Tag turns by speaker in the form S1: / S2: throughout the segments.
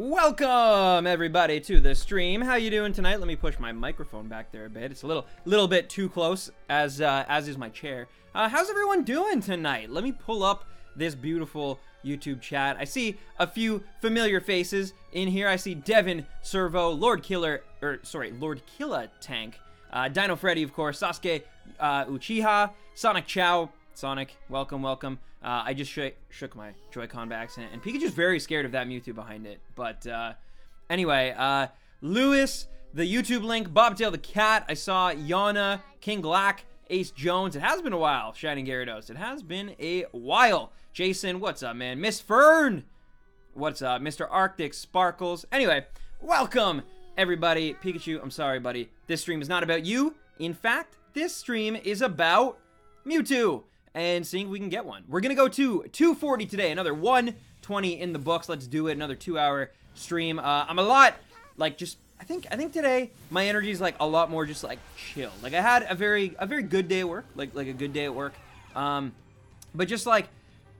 S1: Welcome everybody to the stream. How you doing tonight? Let me push my microphone back there a bit. It's a little bit too close, as is my chair. How's everyone doing tonight? Let me pull up this beautiful YouTube chat. I see a few familiar faces in here. I see Devin, Servo, Lord Killa Tank, Dino Freddy, of course, Sasuke, Uchiha, Sonic Chow. Sonic, welcome. I just shook my Joy-Con by accident, and Pikachu's very scared of that Mewtwo behind it. But anyway, Lewis, the YouTube link, Bobtail the Cat. I saw Yana, King Glack, Ace Jones. It has been a while. Shining Gyarados. It has been a while. Jason, what's up, man? Miss Fern, what's up? Mr. Arctic Sparkles. Anyway, welcome everybody. Pikachu, I'm sorry, buddy. This stream is not about you. In fact, this stream is about Mewtwo and seeing if we can get one. We're gonna go to 240 today, another 120 in the books. Let's do it. Another 2-hour stream. I'm a lot like just I think today my energy is like a lot more just like chill. Like I had a very good day at work, like a good day at work. But just like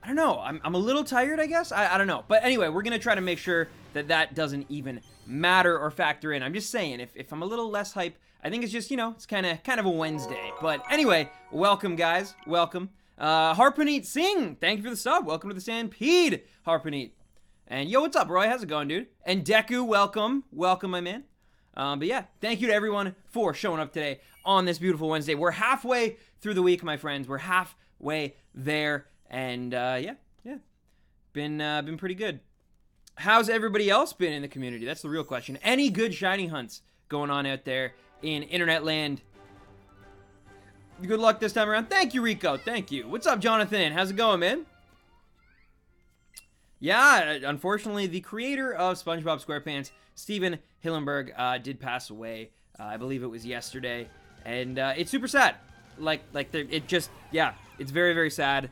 S1: I don't know, I'm a little tired, I guess. I don't know. But anyway, we're gonna try to make sure that doesn't even matter or factor in. I'm just saying if I'm a little less hype, I think it's just, you know, it's kind of a Wednesday. But anyway, welcome guys, welcome. Harpaneet Singh, thank you for the sub. Welcome to the Stampede, Harpaneet. And yo, what's up, Roy? How's it going, dude? And Deku, welcome, my man. But yeah, thank you to everyone for showing up today on this beautiful Wednesday. We're halfway through the week, my friends. We're halfway there, and yeah, been pretty good. How's everybody else been in the community? That's the real question. Any good shiny hunts going on out there in internet land? Good luck this time around. Thank you, Rico. Thank you. What's up, Jonathan? How's it going, man? Yeah, unfortunately, the creator of SpongeBob SquarePants, Steven Hillenburg, did pass away. I believe it was yesterday, and it's super sad. It just, yeah, it's very, very sad.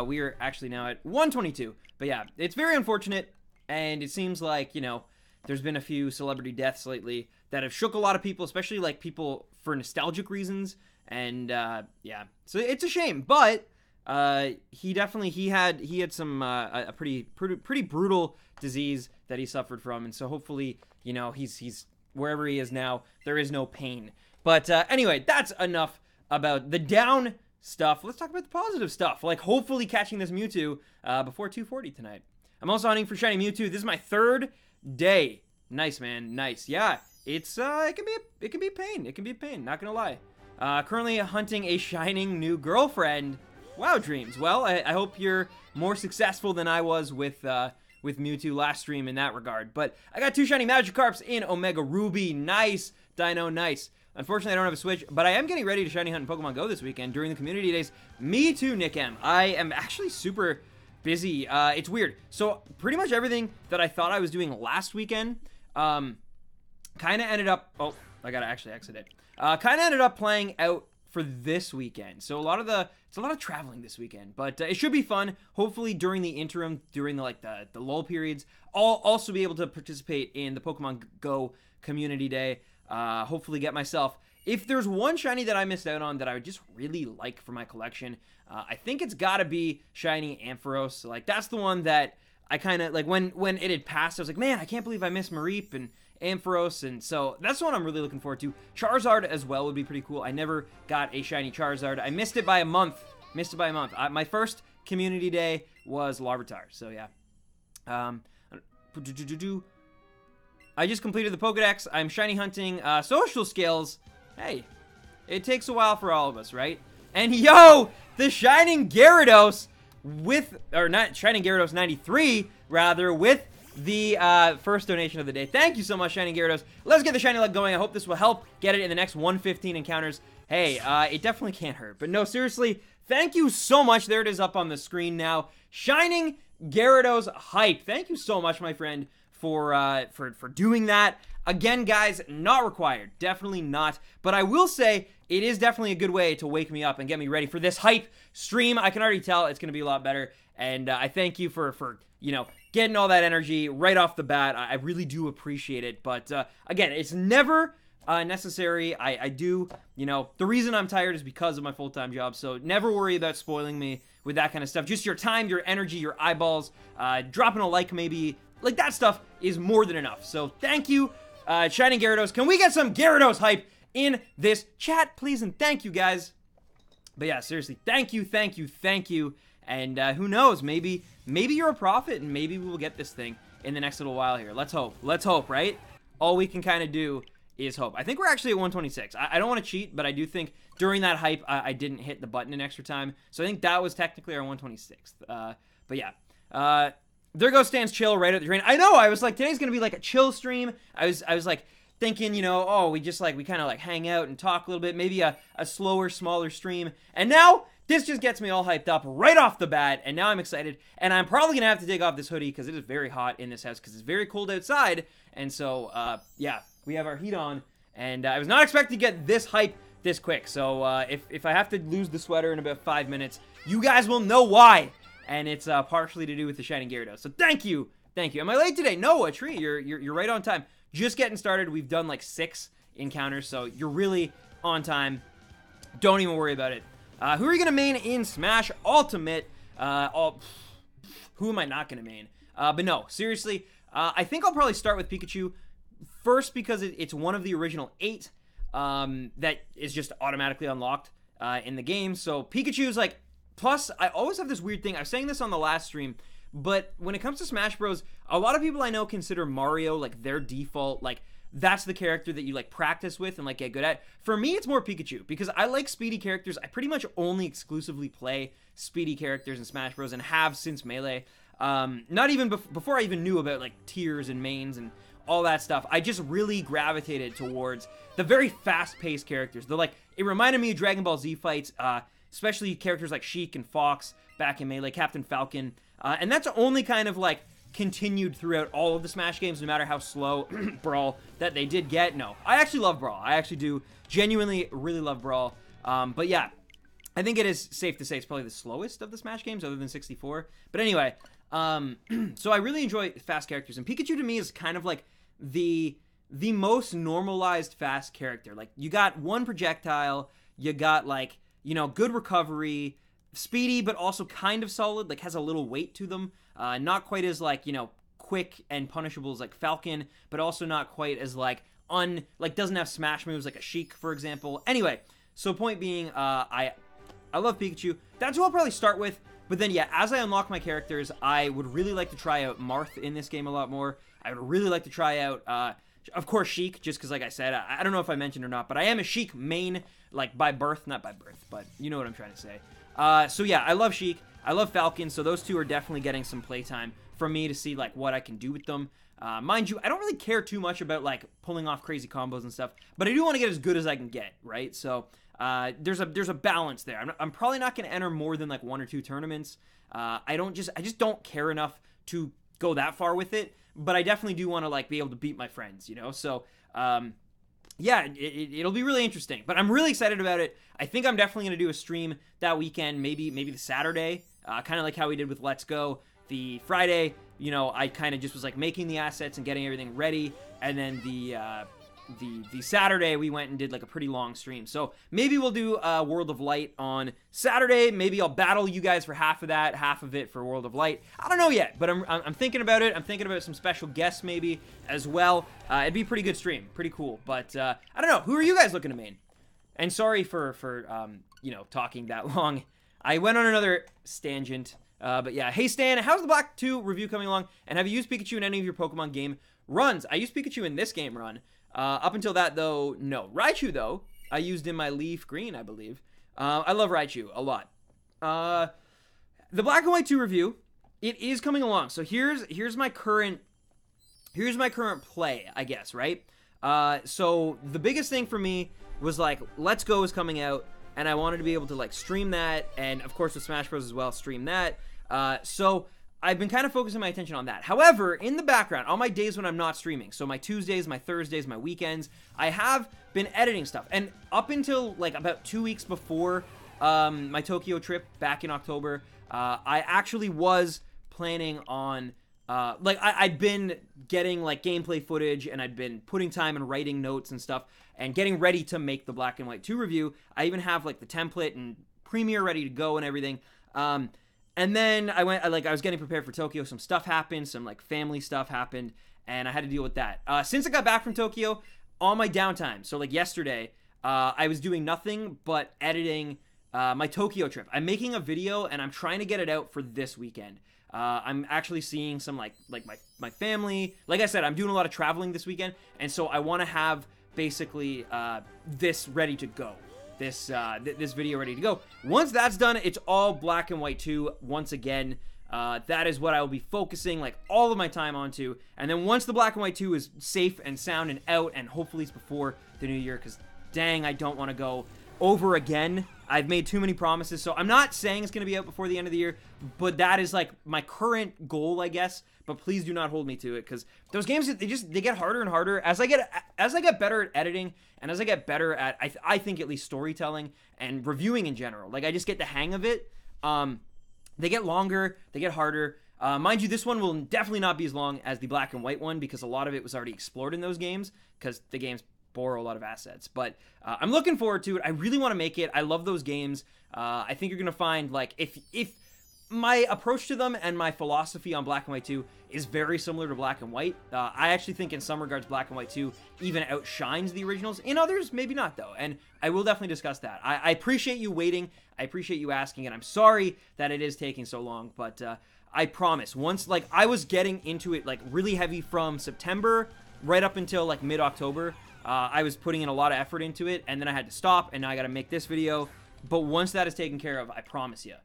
S1: We are actually now at 122, but yeah, it's very unfortunate, and it seems like, you know, there's been a few celebrity deaths lately that have shook a lot of people, especially like people for nostalgic reasons. And yeah, so it's a shame, but he had some a pretty brutal disease that he suffered from, and so hopefully, you know, he's wherever he is now, there is no pain. But anyway, that's enough about the down stuff. Let's talk about the positive stuff, like hopefully catching this Mewtwo before 240 tonight. I'm also hunting for shiny Mewtwo. This is my 3rd day. Nice, man, nice. Yeah, it's it can be a pain. It can be a pain. Not gonna lie. Currently hunting a shining new girlfriend. Wow, dreams. Well, I hope you're more successful than I was with Mewtwo last stream in that regard. But I got 2 shiny Magikarps in Omega Ruby. Nice, Dino, nice. Unfortunately, I don't have a Switch, but I am getting ready to shiny hunt in Pokemon Go this weekend during the community days. Me too, Nick M. I am actually super busy. It's weird. So pretty much everything that I thought I was doing last weekend, kind of ended up. Oh, I gotta actually exit it. Kind of ended up playing out for this weekend. So it's a lot of traveling this weekend, but it should be fun. Hopefully during the interim, during the lull periods, I'll also be able to participate in the Pokemon Go community day. Hopefully get myself, if there's one shiny that I missed out on that I would just really like for my collection, I think it's gotta be shiny Ampharos. Like that's the one that I kind of like when it had passed, I was like, man, I can't believe I missed Mareep and Ampharos, and so that's the one I'm really looking forward to. Charizard as well would be pretty cool. I never got a shiny Charizard. I missed it by a month. My first community day was Larvitar, so yeah. I just completed the Pokedex. I'm shiny hunting social skills. Hey, it takes a while for all of us, right? And yo, the Shining Gyarados Shining Gyarados 93, rather, with the first donation of the day. Thank you so much, Shining Gyarados. Let's get the shiny luck going. I hope this will help get it in the next 115 encounters. Hey, it definitely can't hurt. But no, seriously, thank you so much. There it is up on the screen now. Shining Gyarados hype. Thank you so much, my friend, for doing that. Again, guys, not required. Definitely not. But I will say it is definitely a good way to wake me up and get me ready for this hype stream. I can already tell it's going to be a lot better. And I thank you for you know, getting all that energy right off the bat. I really do appreciate it. But again, it's never necessary. I do, you know, the reason I'm tired is because of my full-time job. So never worry about spoiling me with that kind of stuff. Just your time, your energy, your eyeballs, dropping a like maybe Like, that stuff is more than enough. So thank you, Shining Gyarados. Can we get some Gyarados hype in this chat, please? And thank you, guys. But yeah, seriously, thank you. And who knows, maybe you're a prophet, and maybe we will get this thing in the next little while here. Let's hope, right? All we can kind of do is hope. I think we're actually at 126. I don't want to cheat, but I do think during that hype, I didn't hit the button in extra time. So I think that was technically our 126th. But yeah. There goes Stan's chill right at the drain. I know, I was like, today's going to be like a chill stream. I was like thinking, you know, oh, we kind of like hang out and talk a little bit. Maybe a slower, smaller stream. And now this just gets me all hyped up right off the bat. And now I'm excited. And I'm probably going to have to take off this hoodie because it is very hot in this house because it's very cold outside. And so, yeah, we have our heat on. And I was not expecting to get this hype this quick. So if I have to lose the sweater in about 5 minutes, you guys will know why. And it's partially to do with the Shining Gyarados. So thank you. Am I late today? No, a treat. You're right on time. Just getting started. We've done like 6 encounters, so you're really on time. Don't even worry about it. Who are you gonna main in Smash Ultimate? Who am I not gonna main? But no, seriously, I think I'll probably start with Pikachu first because it's one of the original 8 that is just automatically unlocked in the game. So Pikachu's like. Plus, I always have this weird thing. I was saying this on the last stream, but when it comes to Smash Bros, a lot of people I know consider Mario like their default, like that's the character that you like practice with and like get good at. For me, it's more Pikachu because I like speedy characters. I pretty much only exclusively play speedy characters in Smash Bros and have since Melee. Not even before I even knew about like tiers and mains and all that stuff. I just really gravitated towards the very fast-paced characters. They're like, it reminded me of Dragon Ball Z fights, especially characters like Sheik and Fox back in Melee, Captain Falcon. And that's only kind of like continued throughout all of the Smash games, no matter how slow Brawl that they did get. No, I actually love Brawl. I actually do genuinely really love Brawl. But yeah, I think it is safe to say it's probably the slowest of the Smash games other than 64. But anyway, so I really enjoy fast characters. And Pikachu to me is kind of like the most normalized fast character. Like, you got one projectile, you got like, you know, good recovery, speedy, but also kind of solid, like has a little weight to them. Not quite as like, you know, quick and punishable as like Falcon, but also not quite as like doesn't have smash moves like a Sheik, for example. Anyway, so point being, I love Pikachu. That's who I'll probably start with. But then, yeah, as I unlock my characters, I would really like to try out Marth in this game a lot more. I would really like to try out, of course, Sheik, just because, like I said, I don't know if I mentioned or not, but I am a Sheik main, like, by birth. Not by birth, but you know what I'm trying to say. So, yeah, I love Sheik. I love Falcon, so those two are definitely getting some playtime from me to see, like, what I can do with them. Mind you, I don't really care too much about, like, pulling off crazy combos and stuff, but I do want to get as good as I can get, right? So, there's a balance there. I'm probably not going to enter more than, like, 1 or 2 tournaments. I just don't care enough to go that far with it, but I definitely do want to, like, be able to beat my friends, you know? So, yeah, it'll be really interesting, but I'm really excited about it. I think I'm definitely going to do a stream that weekend, maybe the Saturday, kind of like how we did with Let's Go. The Friday, you know, I kind of just was like making the assets and getting everything ready, and then the Saturday we went and did like a pretty long stream. So maybe we'll do World of Light on Saturday. Maybe I'll battle you guys for half of that, half of it for World of Light. I don't know yet, but I'm thinking about it. I'm thinking about some special guests maybe as well. It'd be a pretty good stream, pretty cool. But I don't know. Who are you guys looking to main? And sorry for you know, talking that long. I went on another tangent. But yeah, hey Stan, how's the Black 2 review coming along? And have you used Pikachu in any of your Pokemon game runs? I used Pikachu in this game run. Up until that, though, no. Raichu, though, I used in my Leaf Green, I believe. I love Raichu a lot. The Black and White 2 review, it is coming along. So here's my current play, I guess, right? So the biggest thing for me was like, Let's Go is coming out, and I wanted to be able to like stream that, and of course with Smash Bros as well, stream that. So I've been kind of focusing my attention on that. However, in the background, on my days when I'm not streaming, so my Tuesdays, my Thursdays, my weekends, I have been editing stuff. And up until like about 2 weeks before my Tokyo trip back in October, I actually was planning on like I'd been getting like gameplay footage, and I'd been putting time and writing notes and stuff and getting ready to make the Black and White 2 review. I even have like the template and Premiere ready to go and everything. And then I was getting prepared for Tokyo. Some stuff happened, some like family stuff happened, and I had to deal with that. Since I got back from Tokyo, on my downtime, so like yesterday, I was doing nothing but editing my Tokyo trip. I'm making a video, and I'm trying to get it out for this weekend. I'm actually seeing some like my family. Like I said, I'm doing a lot of traveling this weekend, and so I want to have basically this ready to go. This video ready to go. Once that's done, it's all Black and White 2 once again. That is what I will be focusing like all of my time onto. And then once the Black and White 2 is safe and sound and out, and hopefully it's before the new year, because dang, I don't want to go over again. I've made too many promises, so I'm not saying it's going to be out before the end of the year, but that is like my current goal, I guess. But please do not hold me to it, because those games, they get harder and harder as I get better at editing, and as I get better at I think at least storytelling and reviewing in general. Like I just get the hang of it. They get longer, they get harder. Mind you, this one will definitely not be as long as the Black and White one, because a lot of it was already explored in those games, because the games borrow a lot of assets. But I'm looking forward to it. I really want to make it. I love those games. I think you're gonna find like if my approach to them and my philosophy on Black and White 2 is very similar to Black and White. I actually think in some regards Black and White 2 even outshines the originals. In others, maybe not though, and I will definitely discuss that. I appreciate you waiting. I appreciate you asking, and I'm sorry that it is taking so long, but I promise, once, like, I was getting into it like really heavy from September right up until like mid-October. I was putting in a lot of effort into it, and then I had to stop, and now I got to make this video. But once that is taken care of, I promise you,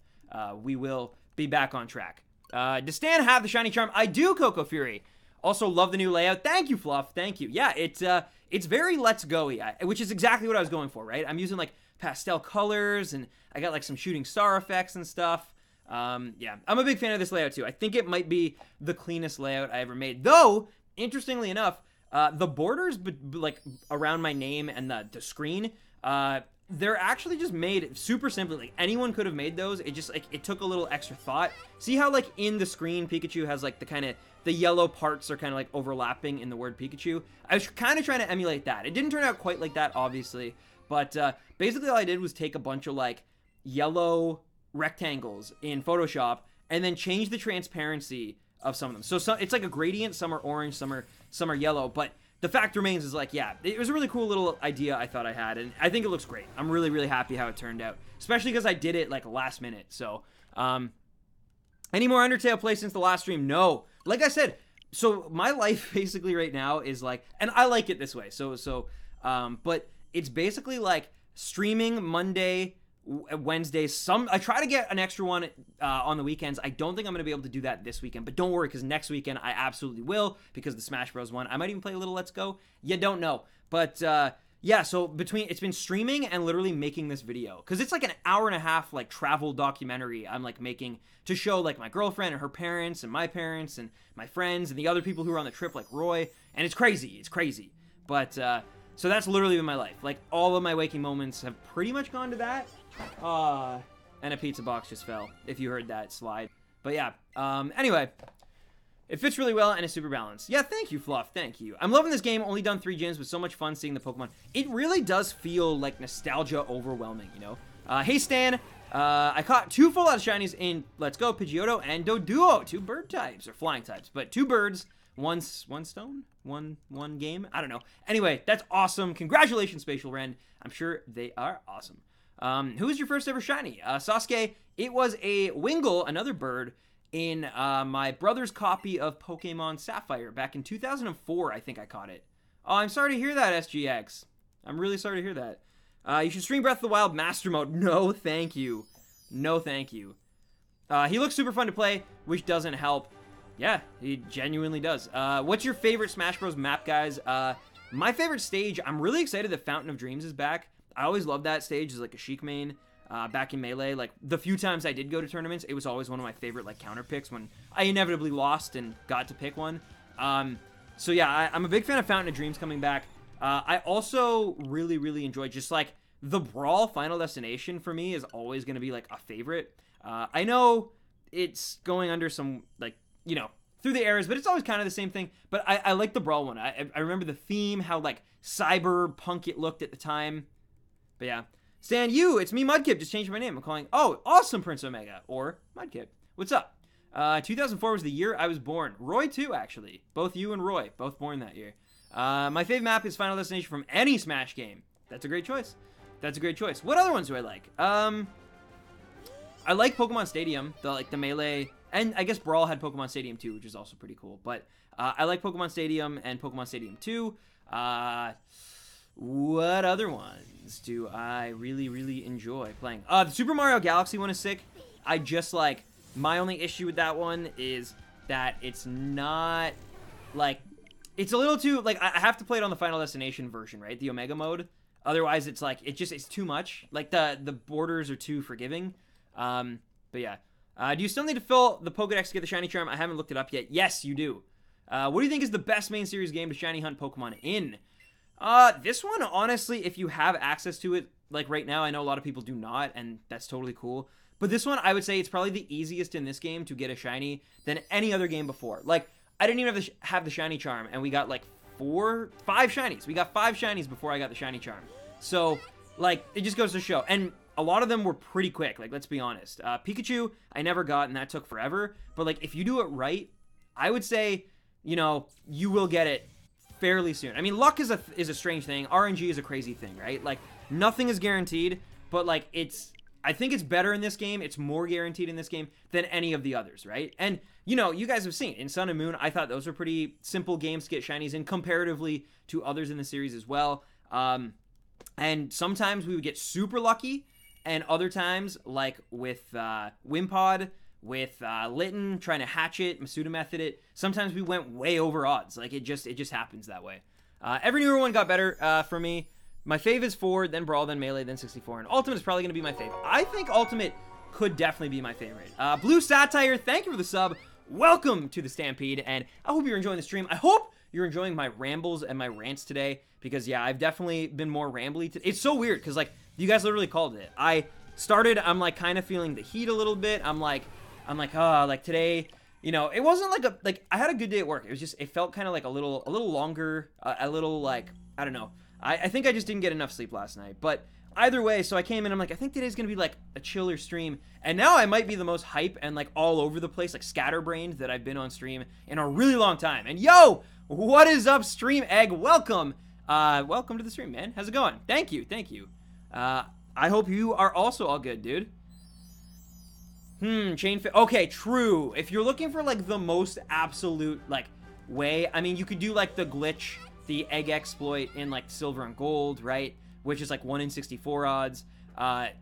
S1: we will be back on track. Does Stan have the shiny charm? I do, Coco Fury. Also, love the new layout. Thank you, Fluff. Thank you. Yeah, it's very Let's Go-y, which is exactly what I was going for, right? I'm using, like, pastel colors, and I got, like, some shooting star effects and stuff. Yeah, I'm a big fan of this layout, too. I think it might be the cleanest layout I ever made. Though, interestingly enough, the borders, like, around my name and the screen, they're actually just made super simply. Like, anyone could have made those. It just, like, it took a little extra thought. See how, like, in the screen, Pikachu has, like, the yellow parts are kind of, like, overlapping in the word Pikachu. I was kind of trying to emulate that. It didn't turn out quite like that, obviously. But, basically all I did was take a bunch of, like, yellow rectangles in Photoshop and then change the transparency of some of them. So it's like a gradient. Some are orange, some are yellow. But the fact remains is, like, yeah, it was a really cool little idea I thought I had, and I think it looks great. I'm really, really happy how it turned out, especially because I did it, like, last minute. So, any more Undertale play since the last stream? No. Like I said, so my life basically right now is, like, and I like it this way. But it's basically, like, streaming Monday, Wednesdays. I try to get an extra one on the weekends. I don't think I'm going to be able to do that this weekend, but don't worry, because next weekend I absolutely will, because the Smash Bros. One. I might even play a little Let's Go. You don't know. But yeah, so it's been streaming and literally making this video, because it's like an hour and a half, like, travel documentary I'm, like, making to show, like, my girlfriend and her parents and my parents and my friends and the other people who are on the trip, like Roy, and it's crazy. But so that's literally been my life. Like, all of my waking moments have pretty much gone to that. And a pizza box just fell, if you heard that slide. But yeah, anyway, it fits really well and is super balanced. Yeah, thank you, Fluff, thank you. I'm loving this game. Only done 3 gyms, but so much fun seeing the Pokemon. It really does feel like nostalgia overwhelming, you know? Hey, Stan, I caught 2 full out shinies in Let's Go, Pidgeotto and Doduo. 2 bird types, or flying types, but 2 birds, one stone, one game. I don't know. Anyway, that's awesome. Congratulations, Spatial Ren. I'm sure they are awesome. Who was your first ever shiny? Sasuke, it was a Wingull, another bird, in my brother's copy of Pokemon Sapphire back in 2004, I think I caught it. Oh, I'm sorry to hear that, SGX. I'm really sorry to hear that. You should stream Breath of the Wild Master Mode. No, thank you. No, thank you. He looks super fun to play, which doesn't help. Yeah, he genuinely does. What's your favorite Smash Bros. Map, guys? My favorite stage, I'm really excited that Fountain of Dreams is back. I always loved that stage as, like, a Sheik main back in Melee. Like, the few times I did go to tournaments, it was always one of my favorite, like, counter picks when I inevitably lost and got to pick one. So yeah, I'm a big fan of Fountain of Dreams coming back. I also really, really enjoy just, like, the Brawl Final Destination for me is always going to be, like, a favorite. I know it's going under some, like, you know, through the eras, but it's always kind of the same thing. But I like the Brawl one. I remember the theme, how, like, cyberpunk it looked at the time. But yeah. Stan, it's me, Mudkip. Just changed my name. I'm calling, oh, awesome, Prince Omega. Or Mudkip. What's up? 2004 was the year I was born. Roy, too, actually. Both you and Roy, both born that year. My favorite map is Final Destination from any Smash game. That's a great choice. That's a great choice. What other ones do I like? I like Pokemon Stadium, the Melee, and I guess Brawl had Pokemon Stadium 2, which is also pretty cool. But I like Pokemon Stadium and Pokemon Stadium 2. What other ones do I really, really enjoy playing? The Super Mario Galaxy one is sick. I just like... My only issue with that one is that it's not, like, it's a little too, like, I have to play it on the Final Destination version, right? The Omega mode. Otherwise, it's, like, it's too much. Like, the borders are too forgiving. But, yeah. Do you still need to fill the Pokedex to get the Shiny Charm? I haven't looked it up yet. Yes, you do. What do you think is the best main series game to Shiny Hunt Pokemon in? This one, honestly, if you have access to it, like, right now, I know a lot of people do not, and that's totally cool. But this one, I would say it's probably the easiest in this game to get a shiny than any other game before. Like, I didn't even have the shiny charm, and we got, like, 5 shinies. We got 5 shinies before I got the shiny charm. So, like, it just goes to show. And a lot of them were pretty quick, like, let's be honest. Pikachu, I never got, and that took forever. But, like, if you do it right, I would say, you know, you will get it fairly soon. I mean, luck is a strange thing. RNG is a crazy thing, right? Like, nothing is guaranteed, but, like, I think it's better in this game. It's more guaranteed in this game than any of the others, right? And, you know, you guys have seen in Sun and Moon, I thought those were pretty simple games to get shinies in comparatively to others in the series as well. And sometimes we would get super lucky, and other times, like with Wimpod, with Litten trying to hatch it, Masuda method it, sometimes we went way over odds. Like, it just happens that way. Every newer one got better for me. My fave is 4, then Brawl, then Melee, then 64, and Ultimate is probably going to be my fave. I think Ultimate could definitely be my favorite. Blue Satire, thank you for the sub. Welcome to the Stampede, and I hope you're enjoying the stream. I hope you're enjoying my rambles and my rants today, because, yeah, I've definitely been more rambly today. It's so weird, because, like, you guys literally called it. I'm, like, kind of feeling the heat a little bit. I'm like, oh, like, today, you know, it wasn't, like, I had a good day at work. It was just, it felt kind of, like, a little longer, a little, like, I don't know. I think I just didn't get enough sleep last night. But either way, so I came in, I'm like, I think today's going to be, like, a chiller stream. And now I might be the most hype and, like, all over the place, like, scatterbrained that I've been on stream in a really long time. And, yo, what is up, Stream Egg? Welcome. Welcome to the stream, man. How's it going? Thank you. I hope you are also all good, dude. Okay, true. If you're looking for, like, the most absolute, like, way, I mean, you could do, like, the glitch, the egg exploit in, like, silver and gold, right? Which is, like, 1 in 64 odds.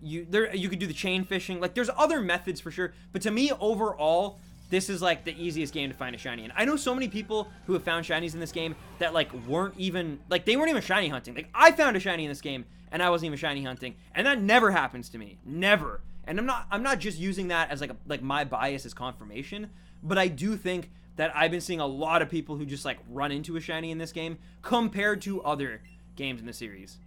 S1: You could do the chain fishing. Like, there's other methods for sure. But to me, overall, this is, like, the easiest game to find a shiny in. I know so many people who have found shinies in this game that, like, weren't even shiny hunting. Like, I found a shiny in this game, and I wasn't even shiny hunting. And that never happens to me. Never. And I'm not just using that as, like my bias as confirmation. But I do think that I've been seeing a lot of people who just, like, run into a shiny in this game compared to other games in the series.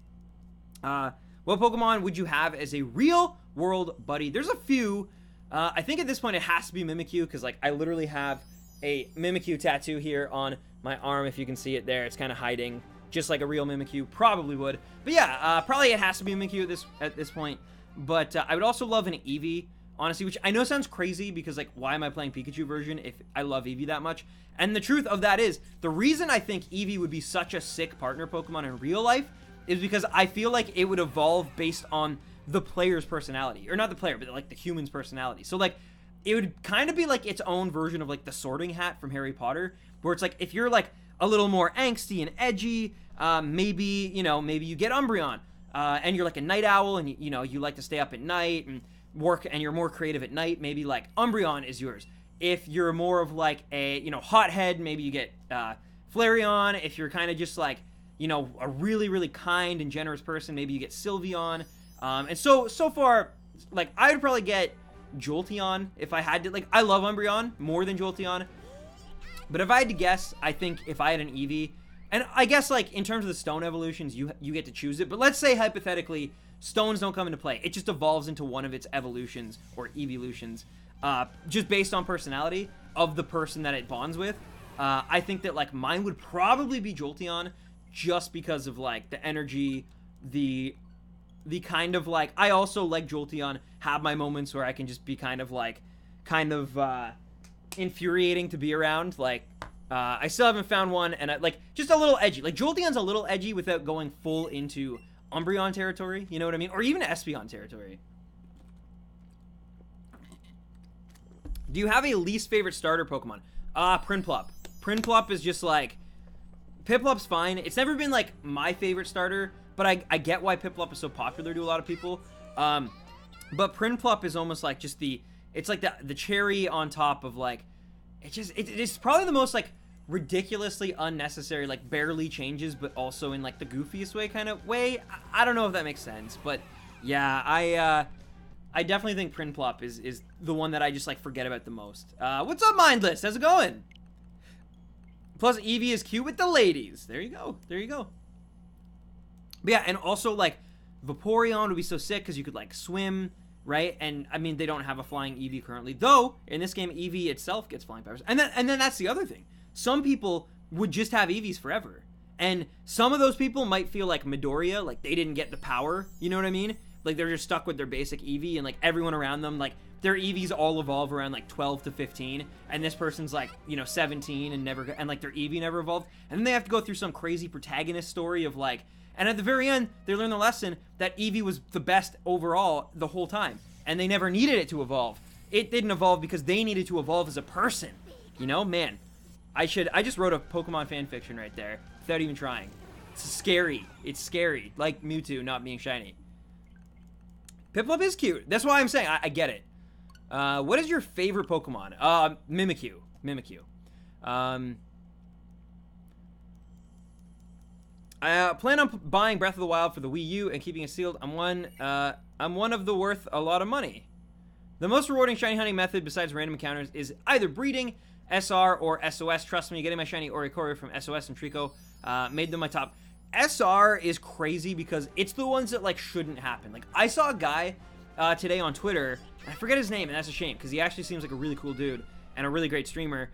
S1: What Pokemon would you have as a real-world buddy? There's a few. I think at this point it has to be Mimikyu, because, like, I literally have a Mimikyu tattoo here on my arm, if you can see it there. It's kind of hiding, just like a real Mimikyu probably would. But yeah, probably it has to be Mimikyu at this point. But I would also love an Eevee, honestly, which I know sounds crazy because, like, why am I playing Pikachu version if I love Eevee that much? And the truth of that is, the reason I think Eevee would be such a sick partner Pokemon in real life is because I feel like it would evolve based on the player's personality. Or not the player, but, like, the human's personality. So, like, it would kind of be, like, its own version of, like, the Sorting Hat from Harry Potter, where it's, like, if you're, like, a little more angsty and edgy, maybe you get Umbreon, and you're, like, a night owl, and, you know, you like to stay up at night and work, and you're more creative at night, maybe, like, Umbreon is yours. If you're more of, like, a, you know, hothead, maybe you get Flareon. If you're kind of just, like, you know, a really, really kind and generous person, maybe you get Sylveon. And so far, like, I would probably get Jolteon if I had to. Like, I love Umbreon more than Jolteon. But if I had to guess, I think if I had an Eevee, and I guess, like, in terms of the stone evolutions, you get to choose it. But let's say, hypothetically, stones don't come into play. It just evolves into one of its evolutions or evolutions, just based on personality of the person that it bonds with. I think that, like, mine would probably be Jolteon, just because of, like, the energy, the kind of, like, I also, like Jolteon, have my moments where I can just be kind of, like, kind of infuriating to be around. Like, I still haven't found one, and just a little edgy. Like, Jolteon's a little edgy without going full into Umbreon territory, you know what I mean? Or even Espeon territory. Do you have a least favorite starter Pokemon? Prinplup. Prinplup is just like... Piplup's fine. It's never been, like, my favorite starter, but I get why Piplup is so popular to a lot of people. But Prinplup is almost like just the... It's like the cherry on top of, like... It's probably the most, like, ridiculously unnecessary, like, barely changes, but also in, like, the goofiest way kind of way. I don't know if that makes sense, but yeah, I definitely think Prinplup is the one that I just, like, forget about the most. What's up, Mindless? How's it going? Plus, Eevee is cute with the ladies. There you go. There you go. But yeah, and also, like, Vaporeon would be so sick because you could, like, swim, right? And, I mean, they don't have a flying Eevee currently. Though, in this game, Eevee itself gets flying powers. And then that's the other thing. Some people would just have Eevees forever. And some of those people might feel like Midoriya, like, they didn't get the power. You know what I mean? Like, they're just stuck with their basic Eevee, and, like, everyone around them, like, their Eevees all evolve around, like, 12 to 15, and this person's, like, 17 and like, their Eevee never evolved, and then they have to go through some crazy protagonist story of, like, and at the very end, they learn the lesson that Eevee was the best overall the whole time, and they never needed it to evolve. It didn't evolve because they needed to evolve as a person, you know? Man, I just wrote a Pokemon fanfiction right there, without even trying. It's scary. It's scary, like Mewtwo not being shiny. Piplup is cute. That's why I'm saying I get it. What is your favorite Pokemon? Mimikyu. Mimikyu. I plan on buying Breath of the Wild for the Wii U and keeping it sealed. I'm one of the worth a lot of money. The most rewarding shiny hunting method besides random encounters is either breeding, SR, or SOS. Trust me, getting my shiny Oricorio from SOS and Trico made them my top. SR is crazy because it's the ones that, like, shouldn't happen. Like, I saw a guy today on Twitter, and I forget his name, and that's a shame, because he actually seems like a really cool dude and a really great streamer.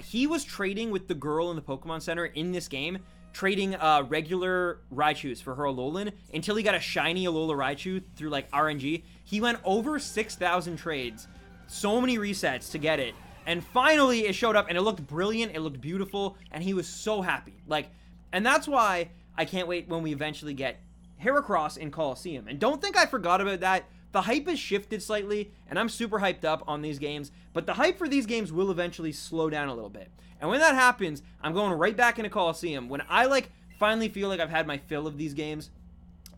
S1: He was trading with the girl in the Pokemon Center in this game, trading regular Raichus for her Alolan until he got a shiny Alola Raichu through, like, RNG. He went over 6,000 trades, so many resets to get it, and finally it showed up, and it looked brilliant, it looked beautiful, and he was so happy. Like, and that's why I can't wait when we eventually get Heracross in Coliseum. And don't think I forgot about that. The hype has shifted slightly, and I'm super hyped up on these games, but the hype for these games will eventually slow down a little bit. And when that happens, I'm going right back into Coliseum. When I, like, finally feel like I've had my fill of these games,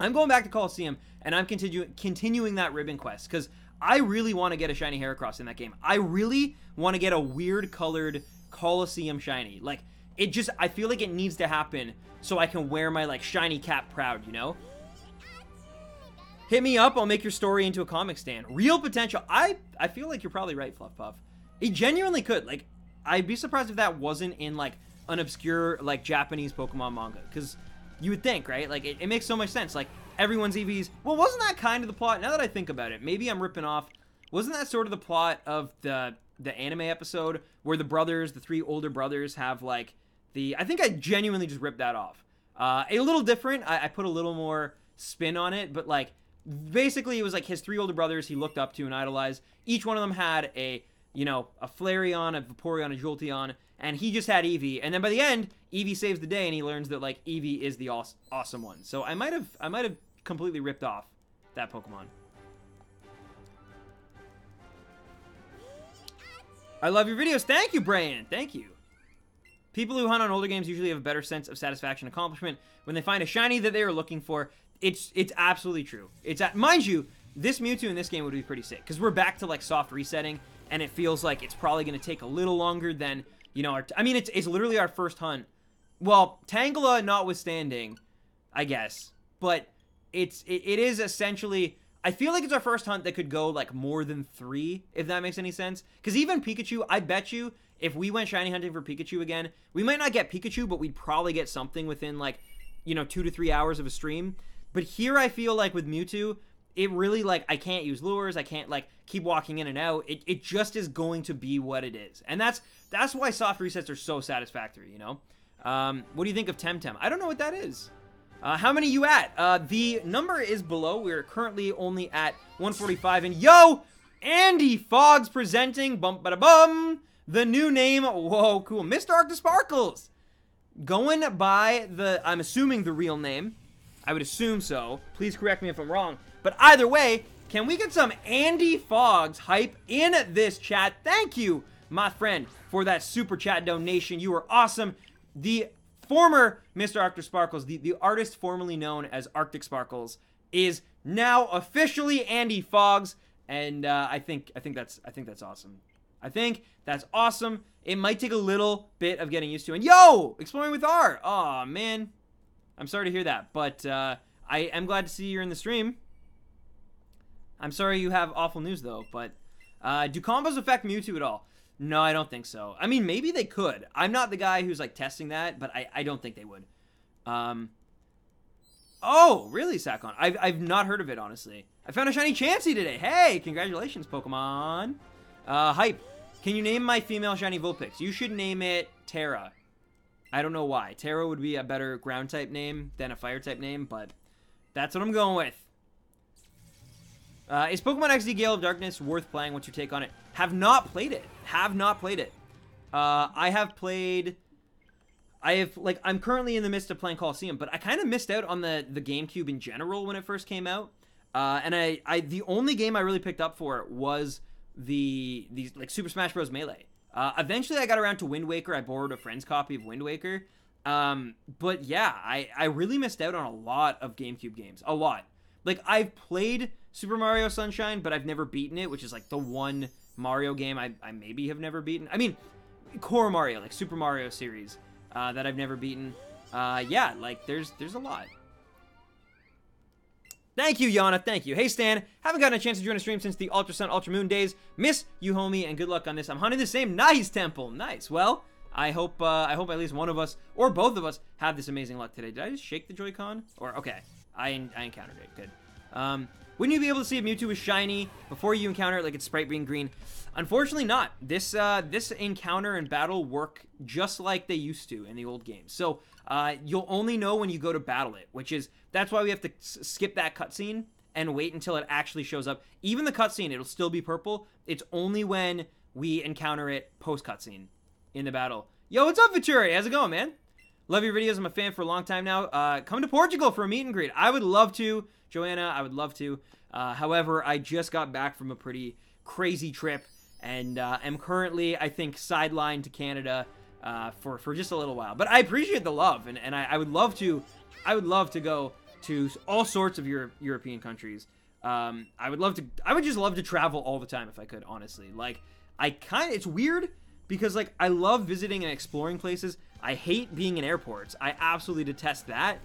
S1: I'm going back to Coliseum, and I'm continuing that ribbon quest, because I really want to get a shiny Heracross in that game. I really want to get a weird colored Coliseum shiny. Like, it just, I feel like it needs to happen so I can wear my, like, shiny cap proud, you know? Hit me up, I'll make your story into a comic stand. Real potential. I feel like you're probably right, Fluff Puff. It genuinely could. Like, I'd be surprised if that wasn't in, like, an obscure, like, Japanese Pokemon manga. Because you would think, right? Like, it makes so much sense. Like, everyone's EVs. Well, wasn't that kind of the plot? Now that I think about it, maybe I'm ripping off. Wasn't that sort of the plot of the anime episode where the brothers, the three older brothers, have, like, I think I genuinely just ripped that off. A little different. I put a little more spin on it, but, like, basically it was like his three older brothers he looked up to and idolized. Each one of them had a Flareon, a Vaporeon, a Jolteon, and he just had Eevee. And then by the end, Eevee saves the day, and he learns that, like, Eevee is the awesome one. So I might have completely ripped off that Pokemon. I love your videos. Thank you, Brian. Thank you. People who hunt on older games usually have a better sense of satisfaction and accomplishment when they find a shiny that they are looking for. It's absolutely true. Mind you, this Mewtwo in this game would be pretty sick, because we're back to, like, soft resetting, and it feels like it's probably going to take a little longer than, you know, it's literally our first hunt. Well, Tangela notwithstanding, I guess, but it is essentially, I feel like it's our first hunt that could go, like, more than 3, if that makes any sense. Because even Pikachu, I bet you, if we went shiny hunting for Pikachu again, we might not get Pikachu, but we'd probably get something within, like, 2 to 3 hours of a stream. But here I feel like with Mewtwo, it really, like, I can't use lures, I can't, like, keep walking in and out. It just is going to be what it is. And that's why soft resets are so satisfactory, you know? What do you think of Temtem? I don't know what that is. How many you at? The number is below. We're currently only at 145. And yo, Andy Foggs presenting, bum ba da bum, the new name. Whoa, cool. Mr. Arctisparkles. Going by the, I'm assuming the real name. I would assume so. Please correct me if I'm wrong. But either way, can we get some Andy Foggs hype in this chat? Thank you, my friend, for that super chat donation. You are awesome. The former Mr. Arctisparkles, the artist formerly known as Arctic Sparkles, is now officially Andy Foggs, and I think that's awesome. I think that's awesome. It might take a little bit of getting used to. And yo, Exploring with R. Oh man, I'm sorry to hear that, but I am glad to see you're in the stream. I'm sorry you have awful news though. But do combos affect Mewtwo at all? No, I don't think so. I mean, maybe they could. I'm not the guy who's like testing that, but I don't think they would. Oh, really, Sakon? I've not heard of it, honestly. I found a shiny Chansey today. Hey, congratulations, Pokemon. Hype. Can you name my female shiny Vulpix? You should name it Terra. I don't know why. Terra would be a better ground type name than a fire type name, but that's what I'm going with. Is Pokemon XD Gale of Darkness worth playing? What's your take on it? Have not played it. Have not played it. I'm currently in the midst of playing Coliseum, but I kind of missed out on the GameCube in general when it first came out. And the only game I really picked up for it was these Super Smash Bros. Melee. Eventually I got around to Wind Waker. I borrowed a friend's copy of Wind Waker. But yeah, I really missed out on a lot of GameCube games. A lot. Like, I've played Super Mario Sunshine, but I've never beaten it, which is like the one Mario game I maybe have never beaten. I mean, core Mario, like Super Mario series, that I've never beaten. Yeah, like there's a lot. Thank you, Yana. Thank you. Hey, Stan. Haven't gotten a chance to join a stream since the Ultra Sun, Ultra Moon days. Miss you, homie, and good luck on this. I'm hunting the same nice temple. Nice. Well, I hope at least one of us or both of us have this amazing luck today. Did I just shake the Joy-Con? Or okay, I encountered it. Good. Wouldn't you be able to see if Mewtwo was shiny before you encounter it, like it's Sprite being green? Unfortunately not. This encounter and battle work just like they used to in the old games. So you'll only know when you go to battle it, that's why we have to skip that cutscene and wait until it actually shows up. Even the cutscene, it'll still be purple. It's only when we encounter it post-cutscene in the battle. Yo, what's up, Vituri? How's it going, man? Love your videos. I'm a fan for a long time now. Come to Portugal for a meet and greet. I would love to. Joanna, I would love to. However, I just got back from a pretty crazy trip and am currently, I think, sidelined to Canada for just a little while. But I appreciate the love, and I would love to. I would love to go to all sorts of European countries. I would just love to travel all the time if I could, honestly. Like, it's weird because, like, I love visiting and exploring places. I hate being in airports. I absolutely detest that.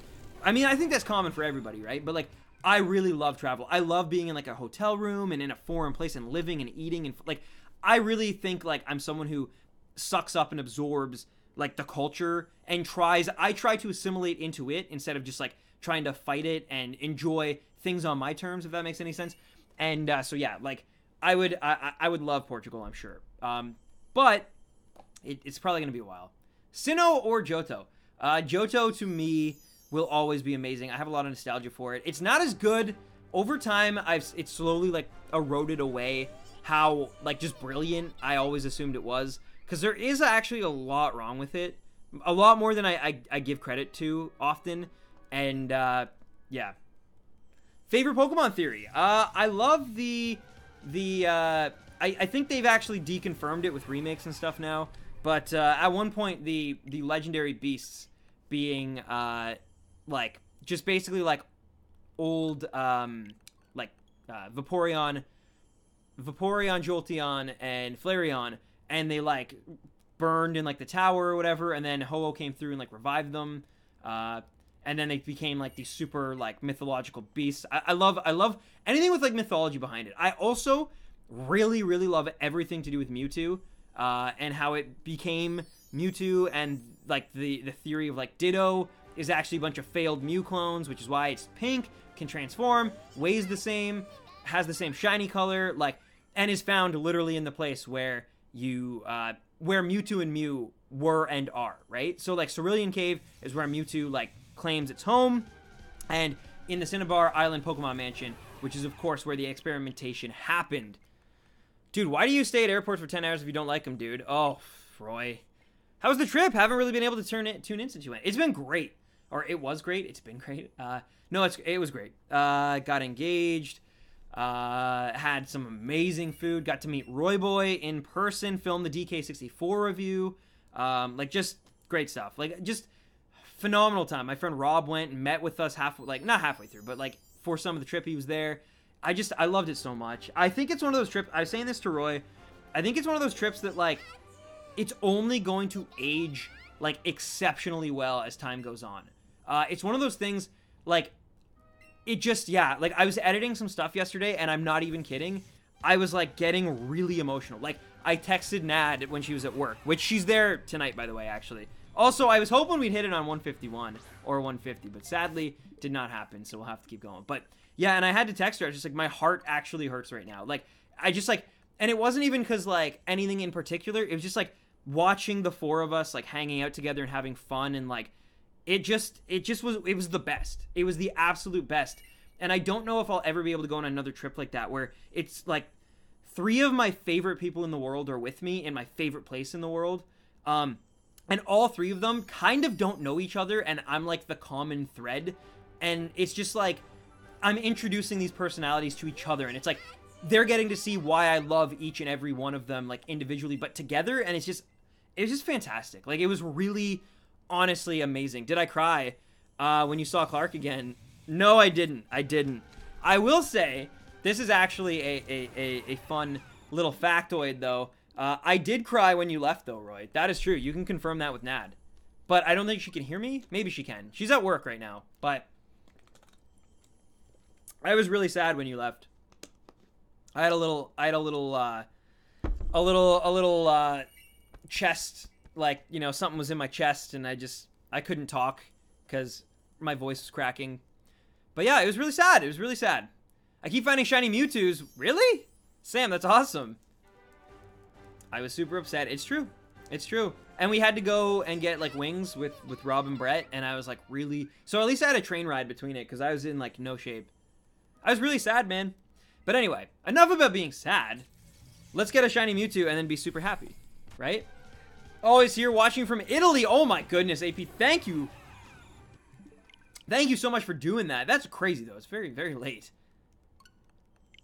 S1: I mean, I think that's common for everybody, right? But, like, I really love travel. I love being in, like, a hotel room and in a foreign place and living and eating. And, like, I really think, like, I'm someone who sucks up and absorbs, like, the culture and I try to assimilate into it instead of just, like, trying to fight it and enjoy things on my terms, if that makes any sense. And so, yeah, like, I would love Portugal, I'm sure. But it's probably going to be a while. Sinnoh or Johto? Johto, to me, will always be amazing. I have a lot of nostalgia for it. It's not as good. Over time, it's slowly, like, eroded away how, like, just brilliant I always assumed it was. Because there is actually a lot wrong with it. A lot more than I give credit to often. And, yeah. Favorite Pokemon theory? I love I think they've actually deconfirmed it with remakes and stuff now. But at one point, the legendary beasts being, like, just basically, like, old, like, Vaporeon, Jolteon, and Flareon, and they, like, burned in, like, the tower or whatever, and then Ho-Oh came through and, like, revived them, and then they became, like, these super, like, mythological beasts. I love anything with, like, mythology behind it. I also really, really love everything to do with Mewtwo, and how it became Mewtwo, and, like, the theory of, like, Ditto is actually a bunch of failed Mew clones, which is why it's pink, can transform, weighs the same, has the same shiny color, like, and is found literally in the place where where Mewtwo and Mew were and are, right? So, like, Cerulean Cave is where Mewtwo, like, claims its home, and in the Cinnabar Island Pokemon Mansion, which is, of course, where the experimentation happened. Dude, why do you stay at airports for 10 hours if you don't like them, dude? Oh, Roy. How was the trip? Haven't really been able to tune in since you went. It's been great. Or it was great. It's been great. No, it was great. Got engaged. Had some amazing food. Got to meet Roy Boy in person. Filmed the DK64 review. Like, just great stuff. Like, just phenomenal time. My friend Rob went and met with us not halfway through, but like for some of the trip he was there. I loved it so much. I think it's one of those trips. I was saying this to Roy. I think it's one of those trips that like it's only going to age like exceptionally well as time goes on. It's one of those things like it just like I was editing some stuff yesterday and I'm not even kidding. I was like getting really emotional. Like I texted Nad when she was at work, which she's there tonight by the way actually. Also, I was hoping we'd hit it on 151 or 150, but sadly did not happen, so we'll have to keep going. But yeah, and I had to text her. I was just like, my heart actually hurts right now. Like, I just like, and it wasn't even because like anything in particular. It was just like watching the four of us like hanging out together and having fun, and like, it was the best. It was the absolute best. And I don't know if I'll ever be able to go on another trip like that where it's like 3 of my favorite people in the world are with me in my favorite place in the world. And all 3 of them kind of don't know each other, and I'm like the common thread. And it's just like, I'm introducing these personalities to each other, and it's like, they're getting to see why I love each and every one of them, like, individually, but together, and it was just fantastic. Like, it was really, honestly amazing. Did I cry when you saw Clark again? No, I didn't. I will say, this is actually a fun little factoid, though. I did cry when you left, though, Roy. That is true. You can confirm that with Nad. But I don't think she can hear me. Maybe she can. She's at work right now. But I was really sad when you left. I had a little chest, like, you know, something was in my chest, and I couldn't talk because my voice was cracking. But yeah, it was really sad. It was really sad. I keep finding shiny Mewtwo's. Really? Sam, that's awesome. I was super upset. It's true. It's true. And we had to go and get, like, wings with Rob and Brett, and I was, like, really... So at least I had a train ride between it, because I was in, like, no shape. I was really sad, man. But anyway, enough about being sad. Let's get a shiny Mewtwo and then be super happy, right? Oh, he's here watching from Italy. Oh, my goodness, AP. Thank you. Thank you so much for doing that. That's crazy, though. It's very, very late.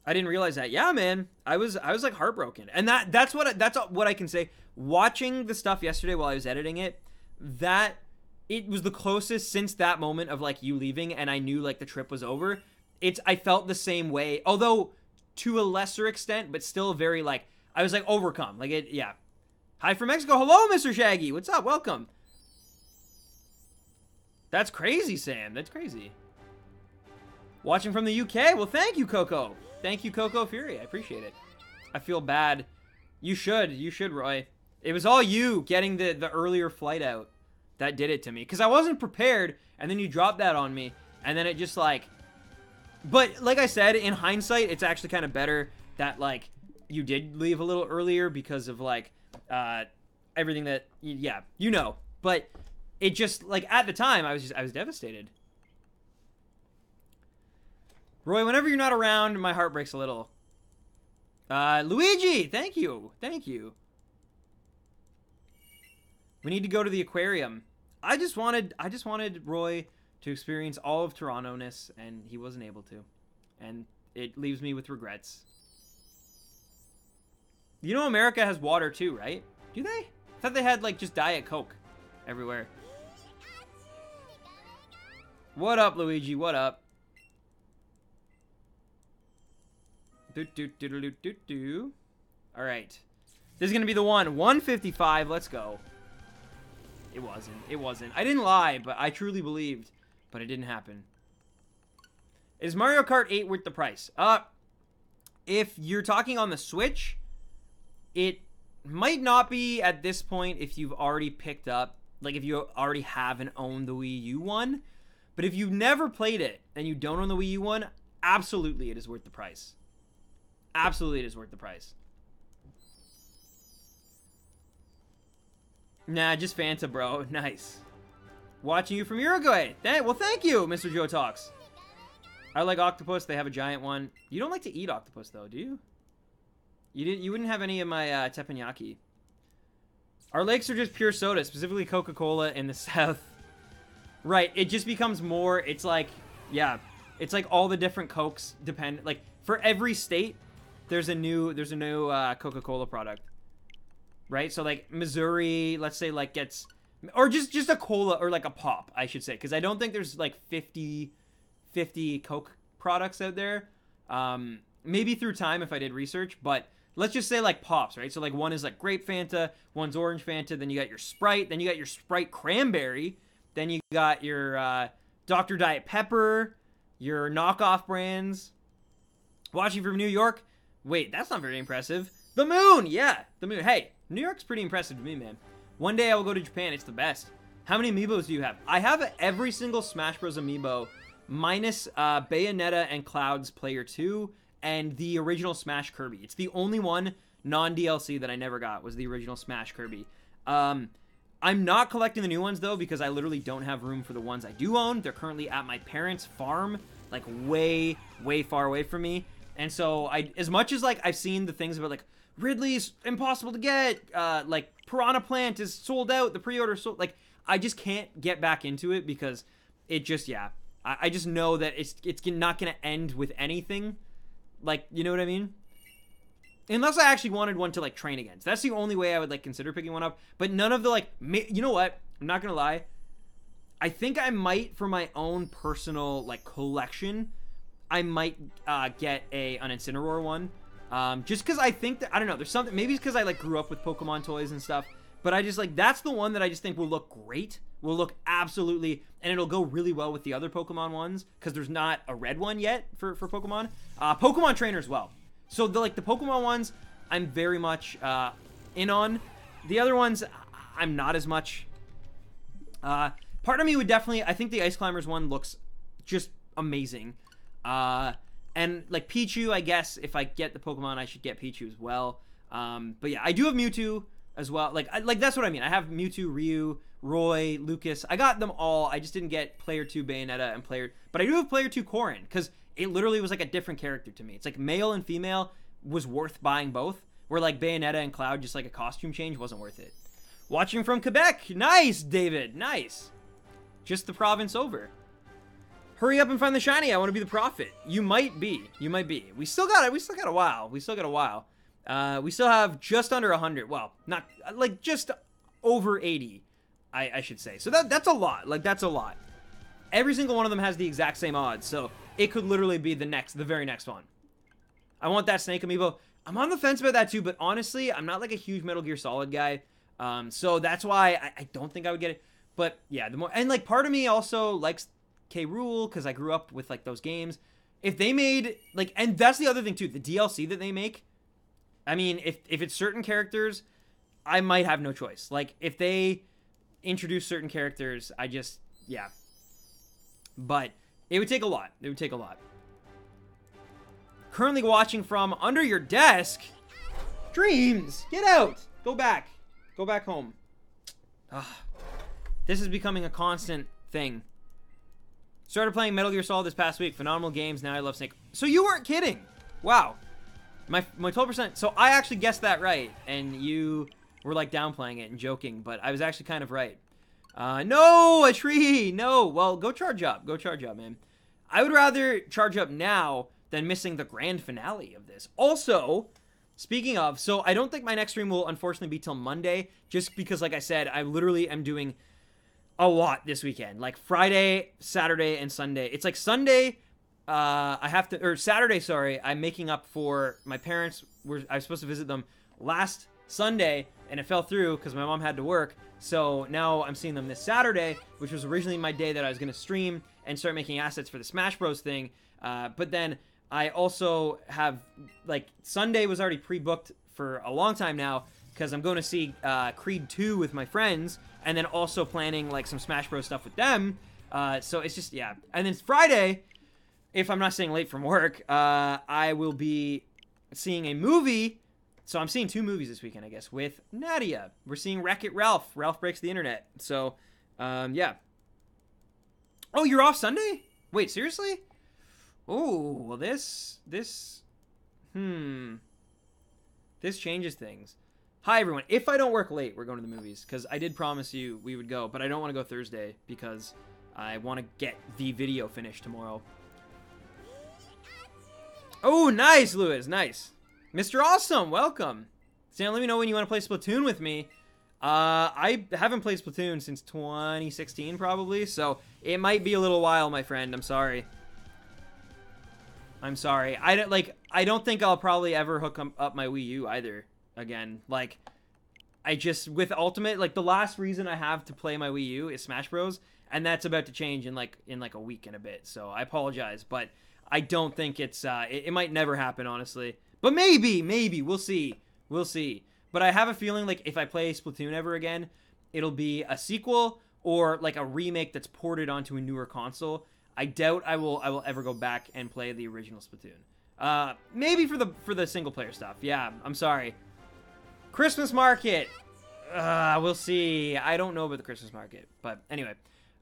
S1: I didn't realize that. Yeah, man. I was like heartbroken. And that's what I can say. Watching the stuff yesterday while I was editing it, that it was the closest since that moment of like you leaving and I knew like the trip was over. I felt the same way, although to a lesser extent, but still very like I was like overcome. Like it, yeah. Hi from Mexico. Hello, Mr. Shaggy. What's up? Welcome. That's crazy, Sam. That's crazy. Watching from the UK. Well, thank you, Coco. Thank you, Coco Fury. I appreciate it. I feel bad. You should, Roy. It was all you getting the earlier flight out that did it to me. Because I wasn't prepared, and then you dropped that on me. And then it just, like... But, like I said, in hindsight, it's actually kind of better that, like, you did leave a little earlier because of, like, everything that... Yeah, you know. But it just, like, at the time, I was devastated. Roy, whenever you're not around, my heart breaks a little. Luigi, thank you. Thank you. We need to go to the aquarium. I just wanted Roy to experience all of Toronto-ness, and he wasn't able to. And it leaves me with regrets. You know America has water too, right? Do they? I thought they had, like, just Diet Coke everywhere. What up, Luigi? What up? All right. This is going to be the one. 155. Let's go. It wasn't. It wasn't. I didn't lie, but I truly believed. But it didn't happen. Is Mario Kart 8 worth the price? If you're talking on the Switch, it might not be at this point if you've already picked up, like if you already have and own the Wii U one. But if you've never played it and you don't own the Wii U one, absolutely it is worth the price. Absolutely, it is worth the price. Nah, just Fanta, bro. Nice. Watching you from Uruguay. Well, thank you, Mr. Joe Talks. I like octopus. They have a giant one. You don't like to eat octopus, though, do you? You wouldn't have any of my teppanyaki. Our lakes are just pure soda, specifically Coca-Cola in the south. Right, it just becomes more, it's like, yeah, it's like all the different Cokes depend, like, for every state, there's a new Coca-Cola product. Right, so like Missouri, let's say like gets, or just a cola, or like a pop, I should say, because I don't think there's like 50 Coke products out there. Maybe through time if I did research, but let's just say like pops, right? So like one is like grape Fanta, one's orange Fanta, then you got your Sprite, then you got your Sprite cranberry, then you got your Dr. Diet Pepper, your knockoff brands. Watching from New York. Wait, that's not very impressive. The moon, yeah, the moon. Hey, New York's pretty impressive to me, man. One day I will go to Japan. It's the best. How many amiibos do you have? I have every single Smash Bros. Amiibo, minus Bayonetta and Cloud's Player 2 and the original Smash Kirby. It's the only one non-DLC that I never got, was the original Smash Kirby. I'm not collecting the new ones, though, because I literally don't have room for the ones I do own. They're currently at my parents' farm, like way, way far away from me. And so, as much as like I've seen the things about like Ridley's impossible to get, like Piranha Plant is sold out, the pre-order sold, like I just can't get back into it because it just, yeah, I just know that it's not gonna end with anything, like, you know what I mean? Unless I actually wanted one to like train against. That's the only way I would like consider picking one up. But none of the like, you know what? I'm not gonna lie. I think I might, for my own personal like collection, I might get an Incineroar one. Just because I think that, I don't know, there's something, maybe it's because I like grew up with Pokemon toys and stuff, but I just like, that's the one that I just think will look great, will look absolutely, and it'll go really well with the other Pokemon ones, because there's not a red one yet for Pokemon. Pokemon Trainer as well. So the Pokemon ones, I'm very much in on. The other ones, I'm not as much. Part of me would definitely, I think the Ice Climbers one looks just amazing. And like Pichu, I guess if I get the Pokemon, I should get Pichu as well. But yeah, I do have Mewtwo as well. Like that's what I mean. I have Mewtwo, Ryu, Roy, Lucas. I got them all. I just didn't get Player 2 Bayonetta and but I do have Player 2 Corrin, because it literally was like a different character to me. It's like male and female was worth buying both, where like Bayonetta and Cloud, just like a costume change, wasn't worth it. Watching from Quebec. Nice, David. Nice. Just the province over. Hurry up and find the shiny. I want to be the prophet. You might be. You might be. We still got it. We still got a while. We still got a while. We still have just under 100. Well, not like just over 80, I should say. So that's a lot. Like that's a lot. Every single one of them has the exact same odds. So it could literally be the very next one. I want that Snake Amiibo. I'm on the fence about that too, but honestly, I'm not like a huge Metal Gear Solid guy. So that's why I don't think I would get it. But yeah, the more, and like part of me also likes K. Rool, because I grew up with like those games. If they made like, and that's the other thing too, the DLC that they make, I mean, if it's certain characters, I might have no choice. Like if they introduce certain characters, I just, yeah. But it would take a lot. It would take a lot. Currently watching from under your desk. Dreams, get out. Go back. Go back home. Ugh. This is becoming a constant thing. Started playing Metal Gear Solid this past week. Phenomenal games. Now I love Snake. So you weren't kidding. Wow. My 12%. So I actually guessed that right. And you were like downplaying it and joking. But I was actually kind of right. No, a tree. No. Well, go charge up. Go charge up, man. I would rather charge up now than missing the grand finale of this. Also, speaking of, so I don't think my next stream will unfortunately be till Monday. Just because, like I said, I literally am doing a lot this weekend. Like Friday, Saturday, and Sunday. It's like Sunday, Saturday, sorry, I'm making up for my parents. I was supposed to visit them last Sunday, and it fell through because my mom had to work. So now I'm seeing them this Saturday, which was originally my day that I was going to stream and start making assets for the Smash Bros. Thing. But then I also have, like, Sunday was already pre-booked for a long time now because I'm going to see Creed 2 with my friends, and then also planning, like, some Smash Bros. Stuff with them. So it's just, yeah. And then Friday, if I'm not staying late from work, I will be seeing a movie. So I'm seeing 2 movies this weekend, I guess, with Nadia. We're seeing Wreck-It Ralph. Ralph Breaks the Internet. So, yeah. Oh, you're off Sunday? Wait, seriously? Oh, well, this, This changes things. Hi, everyone. If I don't work late, we're going to the movies. Because I did promise you we would go. But I don't want to go Thursday. Because I want to get the video finished tomorrow. Oh, nice, Lewis. Nice. Mr. Awesome, welcome. Sam, let me know when you want to play Splatoon with me. I haven't played Splatoon since 2016, probably. So it might be a little while, my friend. I'm sorry. I'm sorry. I don't think I'll probably ever hook up my Wii U either again. Like, I just, with Ultimate, like, the last reason I have to play my Wii U is Smash Bros. And that's about to change in like a week and a bit. So I apologize, but I don't think it's, it might never happen, honestly. But maybe, we'll see. We'll see. But I have a feeling, like, if I play Splatoon ever again, it'll be a sequel or, like, a remake that's ported onto a newer console. I doubt I will ever go back and play the original Splatoon. Maybe for the single player stuff. Yeah, I'm sorry. Christmas market. We'll see. I don't know about the Christmas market, but anyway,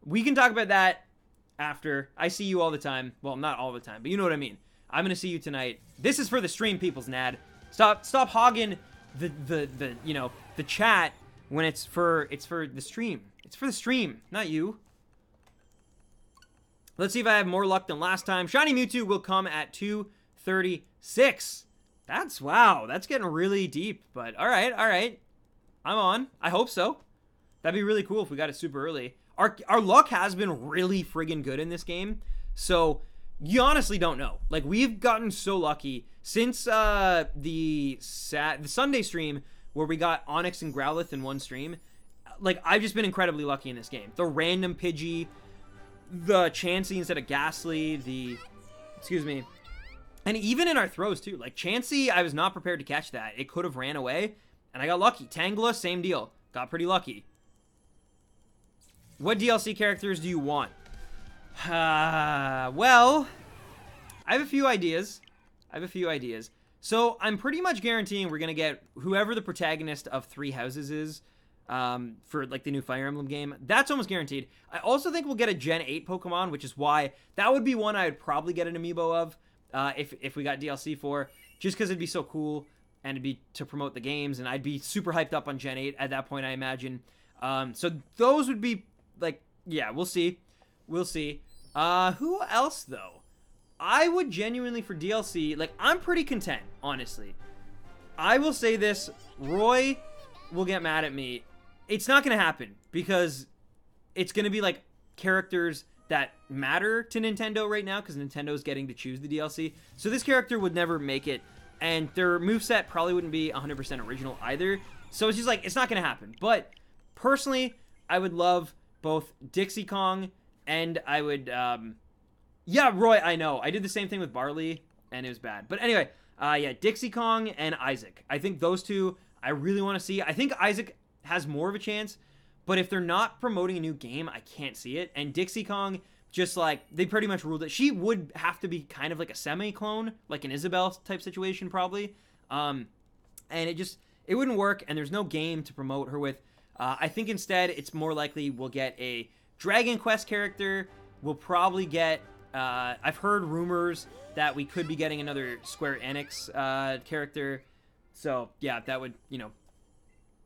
S1: we can talk about that after. I see you all the time. Well, not all the time, but you know what I mean. I'm gonna see you tonight. This is for the stream, people's Nad. Stop hogging the you know, the chat when it's for the stream. It's for the stream, not you. Let's see if I have more luck than last time. Shiny Mewtwo will come at 236. Wow, that's getting really deep, but all right. I'm on. I hope so. That'd be really cool if we got it super early. Our luck has been really friggin' good in this game, so you honestly don't know. Like, we've gotten so lucky since the Sunday stream where we got Onyx and Growlithe in one stream. Like, I've just been incredibly lucky in this game. The random Pidgey, the Chansey instead of Ghastly, excuse me, and even in our throws too. Like, Chansey, I was not prepared to catch that. It could have ran away, and I got lucky. Tangela, same deal. Got pretty lucky. What DLC characters do you want? Well, I have a few ideas. So I'm pretty much guaranteeing we're gonna get whoever the protagonist of Three Houses is, for like the new Fire Emblem game. That's almost guaranteed. I also think we'll get a Gen 8 Pokemon, which is why that would be one I would probably get an amiibo of, if we got DLC for, just because it'd be so cool and it'd be to promote the games, and I'd be super hyped up on Gen 8 at that point, I imagine. So those would be like, yeah, we'll see. Who else though? I would genuinely, for DLC, like, I'm pretty content, honestly. I will say this, Roy will get mad at me. It's not going to happen, because it's going to be, like, characters that matter to Nintendo right now, because Nintendo's getting to choose the DLC. So this character would never make it, and their moveset probably wouldn't be 100% original either. So it's just, like, it's not going to happen. But, personally, I would love both Dixie Kong, and I would, yeah, Roy, I know. I did the same thing with Barley, and it was bad. But anyway, yeah, Dixie Kong and Isaac. I think those two I really want to see. I think Isaac has more of a chance, but if they're not promoting a new game, I can't see it. And Dixie Kong, just like, they pretty much ruled it. She would have to be kind of like a semi-clone, like an Isabelle type situation, probably. And it wouldn't work, and there's no game to promote her with. I think instead, it's more likely we'll get a Dragon Quest character. We'll probably get... I've heard rumors that we could be getting another Square Enix character. So, yeah, that would, you know,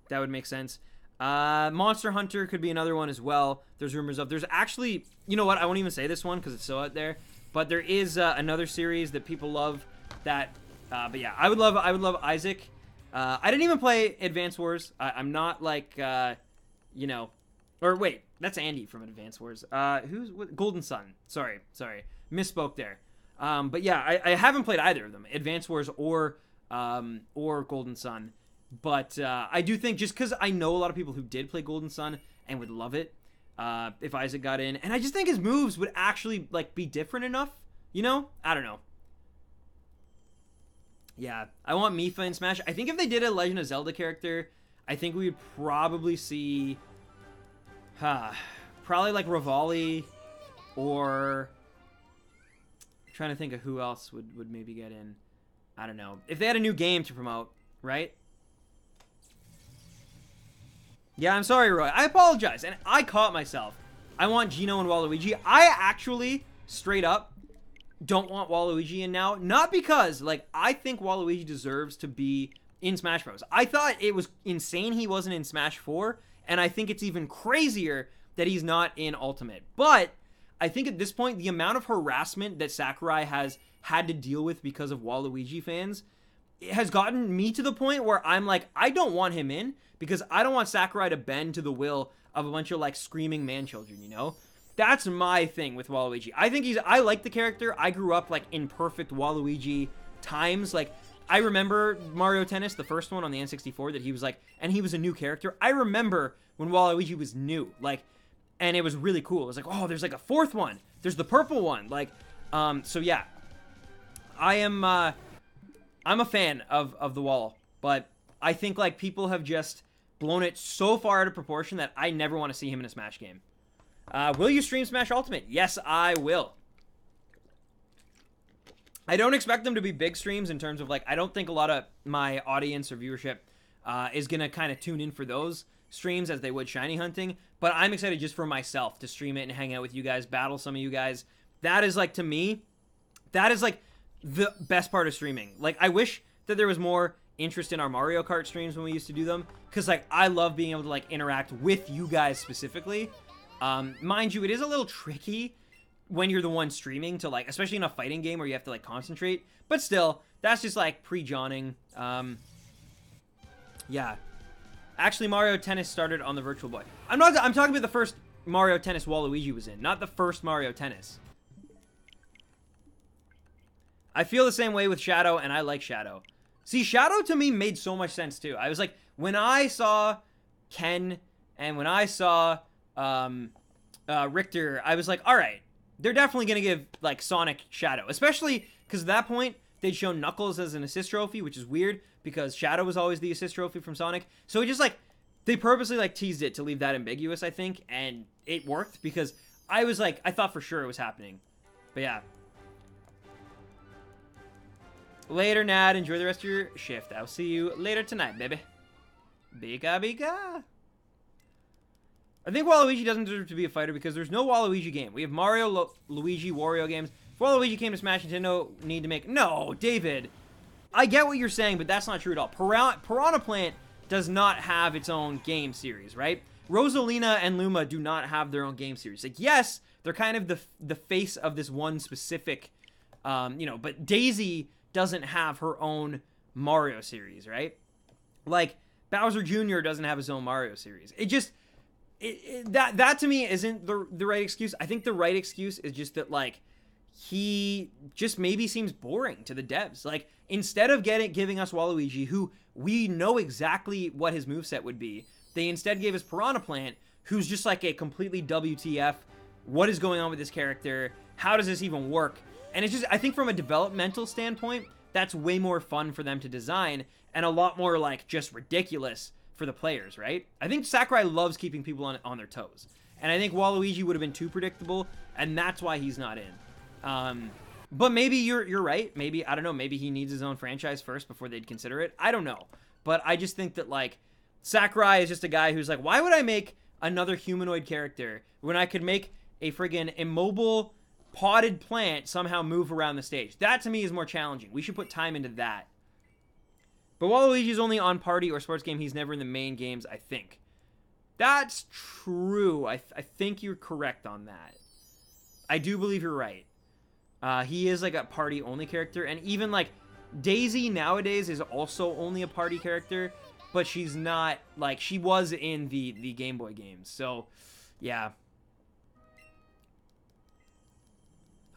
S1: that would make sense. Monster Hunter could be another one as well. There's rumors of... There's actually... You know what? I won't even say this one because it's so out there. But there is another series that people love that... but yeah, I would love Isaac. I didn't even play Advance Wars. I'm not like, you know... Or wait, that's Andy from Advance Wars. Golden Sun. Sorry. Misspoke there. But yeah, I haven't played either of them. Advance Wars or Golden Sun. But I do think, just because I know a lot of people who did play Golden Sun and would love it, if Isaac got in. And I just think his moves would actually, like, be different enough. You know? I don't know. Yeah, I want Mipha in Smash. I think if they did a Legend of Zelda character, I think we would probably see... probably like Rivali, or... I'm trying to think of who else would maybe get in. I don't know. If they had a new game to promote, right? Yeah, I'm sorry, Roy. I apologize, and I caught myself. I want Gino and Waluigi. I actually, straight up, don't want Waluigi in now. Not because, like, I think Waluigi deserves to be in Smash Bros. I thought it was insane he wasn't in Smash 4, and I think it's even crazier that he's not in Ultimate. But I think at this point, the amount of harassment that Sakurai has had to deal with because of Waluigi fans has gotten me to the point where I'm like, I don't want him in, because I don't want Sakurai to bend to the will of a bunch of, like, screaming man-children, you know? That's my thing with Waluigi. I like the character. I grew up, like, in perfect Waluigi times. Like, I remember Mario Tennis, the first one on the N64, that he was, like, and he was a new character. I remember when Waluigi was new, like, and it was really cool. It was like, oh, there's, like, a fourth one. There's the purple one. Like, so, yeah. I'm a fan of the Wall, but I think, like, people have just blown it so far out of proportion that I never want to see him in a Smash game. Will you stream Smash Ultimate? Yes, I will. I don't expect them to be big streams in terms of, like, I don't think a lot of my audience or viewership is going to kind of tune in for those streams as they would shiny hunting, but I'm excited just for myself to stream it and hang out with you guys, battle some of you guys. That is, like, to me, that is, like, the best part of streaming. Like, I wish that there was more interest in our Mario Kart streams when we used to do them, because, like, I love being able to, like, interact with you guys specifically. Mind you, it is a little tricky when you're the one streaming to, like, especially in a fighting game where you have to, like, concentrate, but still, that's just, like, pre-jawning. Yeah. Actually, Mario Tennis started on the Virtual Boy. I'm talking about the first Mario Tennis Waluigi was in, not the first Mario Tennis. I feel the same way with Shadow, and I like Shadow. See, Shadow to me made so much sense too. I was like, when I saw Ken and when I saw Richter, I was like, all right, they're definitely going to give, like, Sonic Shadow. Especially because at that point, they'd shown Knuckles as an assist trophy, which is weird because Shadow was always the assist trophy from Sonic. So it just, like, they purposely, like, teased it to leave that ambiguous, I think, and it worked because I was like, I thought for sure it was happening. But yeah. Later, Nad. Enjoy the rest of your shift. I'll see you later tonight, baby. Bika bika. I think Waluigi doesn't deserve to be a fighter because there's no Waluigi game. We have Mario, Luigi, Wario games. If Waluigi came to Smash, Nintendo need to make... No, David. I get what you're saying, but that's not true at all. Piranha Plant does not have its own game series, right? Rosalina and Luma do not have their own game series. Like, yes, they're kind of the face of this one specific, you know, but Daisy doesn't have her own Mario series, right? Like, Bowser Jr. doesn't have his own Mario series. It just... that to me isn't the right excuse. I think the right excuse is just that, like, he just maybe seems boring to the devs. Like, instead of giving us Waluigi, who we know exactly what his moveset would be, they instead gave us Piranha Plant, who's just like a completely WTF, what is going on with this character? How does this even work? And it's just, I think from a developmental standpoint, that's way more fun for them to design and a lot more, like, just ridiculous for the players, right? I think Sakurai loves keeping people on their toes. And I think Waluigi would have been too predictable, and that's why he's not in. But maybe you're right. Maybe, I don't know, maybe he needs his own franchise first before they'd consider it. I don't know. But I just think that, like, Sakurai is just a guy who's like, why would I make another humanoid character when I could make a friggin' immobile potted plant somehow move around the stage? That to me is more challenging. We should put time into that. But Waluigi's only on party or sports game. He's never in the main games, I think. That's true. I think you're correct on that. I do believe you're right. He is, like, a party-only character. And even, like, Daisy nowadays is also only a party character. But she's not, like, she was in the Game Boy games. So, yeah.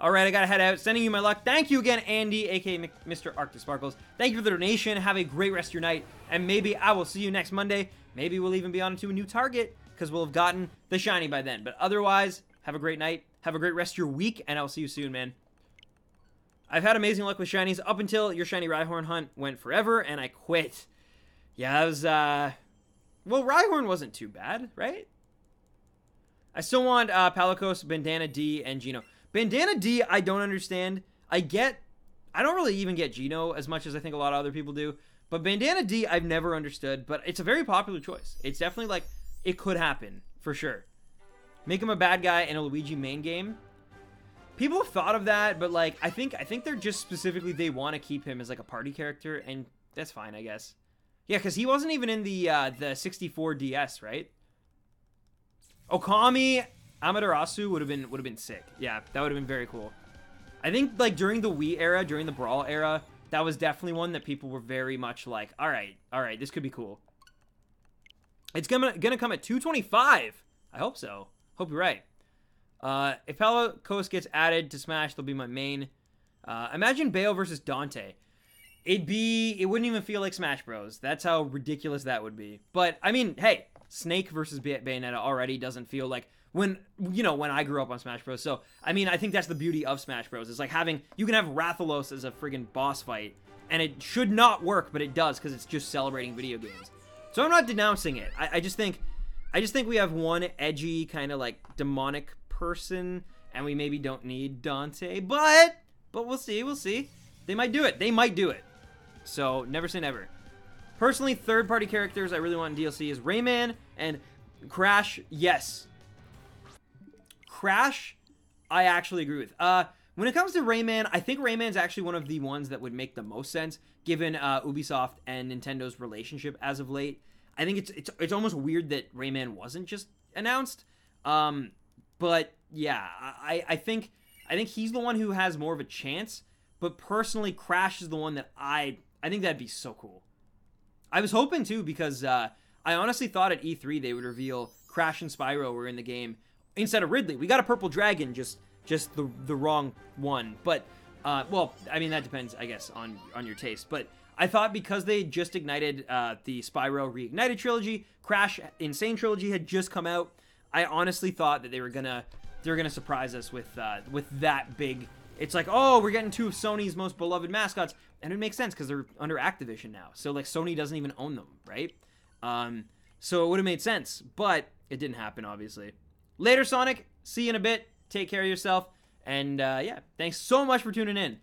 S1: All right, I gotta head out. Sending you my luck. Thank you again, Andy, aka Mr. Arctic Sparkles. Thank you for the donation. Have a great rest of your night. And maybe I will see you next Monday. Maybe we'll even be on to a new target because we'll have gotten the shiny by then. But otherwise, have a great night. Have a great rest of your week, and I'll see you soon, man. I've had amazing luck with shinies up until your shiny Rhyhorn hunt went forever, and I quit. Yeah, that was, well, Rhyhorn wasn't too bad, right? I still want Palicos, Bandana D, and Geno. Bandana D, I don't understand. I don't really even get Geno as much as I think a lot of other people do. But Bandana D, I've never understood. But it's a very popular choice. It's definitely, like, it could happen, for sure. Make him a bad guy in a Luigi main game. People have thought of that, but, like, I think they're just specifically, they want to keep him as, like, a party character. And that's fine, I guess. Yeah, because he wasn't even in the 64 DS, right? Okami Amaterasu would have been sick. Yeah, that would have been very cool. I think like during the Wii era, during the Brawl era, that was definitely one that people were very much like, all right, this could be cool. It's gonna come at 225. I hope so. Hope you're right. If Pelagos gets added to Smash, they'll be my main. Imagine Bayo versus Dante. It wouldn't even feel like Smash Bros. That's how ridiculous that would be. But I mean, hey, Snake versus Bayonetta already doesn't feel like when I grew up on Smash Bros. So I mean, I think that's the beauty of Smash Bros. Is like you can have Rathalos as a friggin' boss fight, and it should not work, but it does because it's just celebrating video games. So I'm not denouncing it. I just think we have one edgy kind of like demonic person, and we maybe don't need Dante, but we'll see. They might do it. So never say never. Personally, third-party characters I really want in DLC is Rayman and Crash. Yes, Crash, I actually agree with. When it comes to Rayman, I think Rayman's actually one of the ones that would make the most sense given Ubisoft and Nintendo's relationship as of late. I think it's almost weird that Rayman wasn't just announced. But yeah, I think he's the one who has more of a chance. But personally, Crash is the one that I think that'd be so cool. I was hoping to because I honestly thought at E3 they would reveal Crash and Spyro were in the game instead of Ridley. We got a purple dragon, just the wrong one. But well, I mean that depends, I guess, on your taste. But I thought because they just ignited the Spyro Reignited trilogy, Crash Insane trilogy had just come out. I honestly thought that they were gonna surprise us with that big. It's like, oh, we're getting two of Sony's most beloved mascots, and it makes sense because they're under Activision now. So like Sony doesn't even own them, right? So it would have made sense, but it didn't happen, obviously. Later, Sonic. See you in a bit. Take care of yourself, and yeah, thanks so much for tuning in.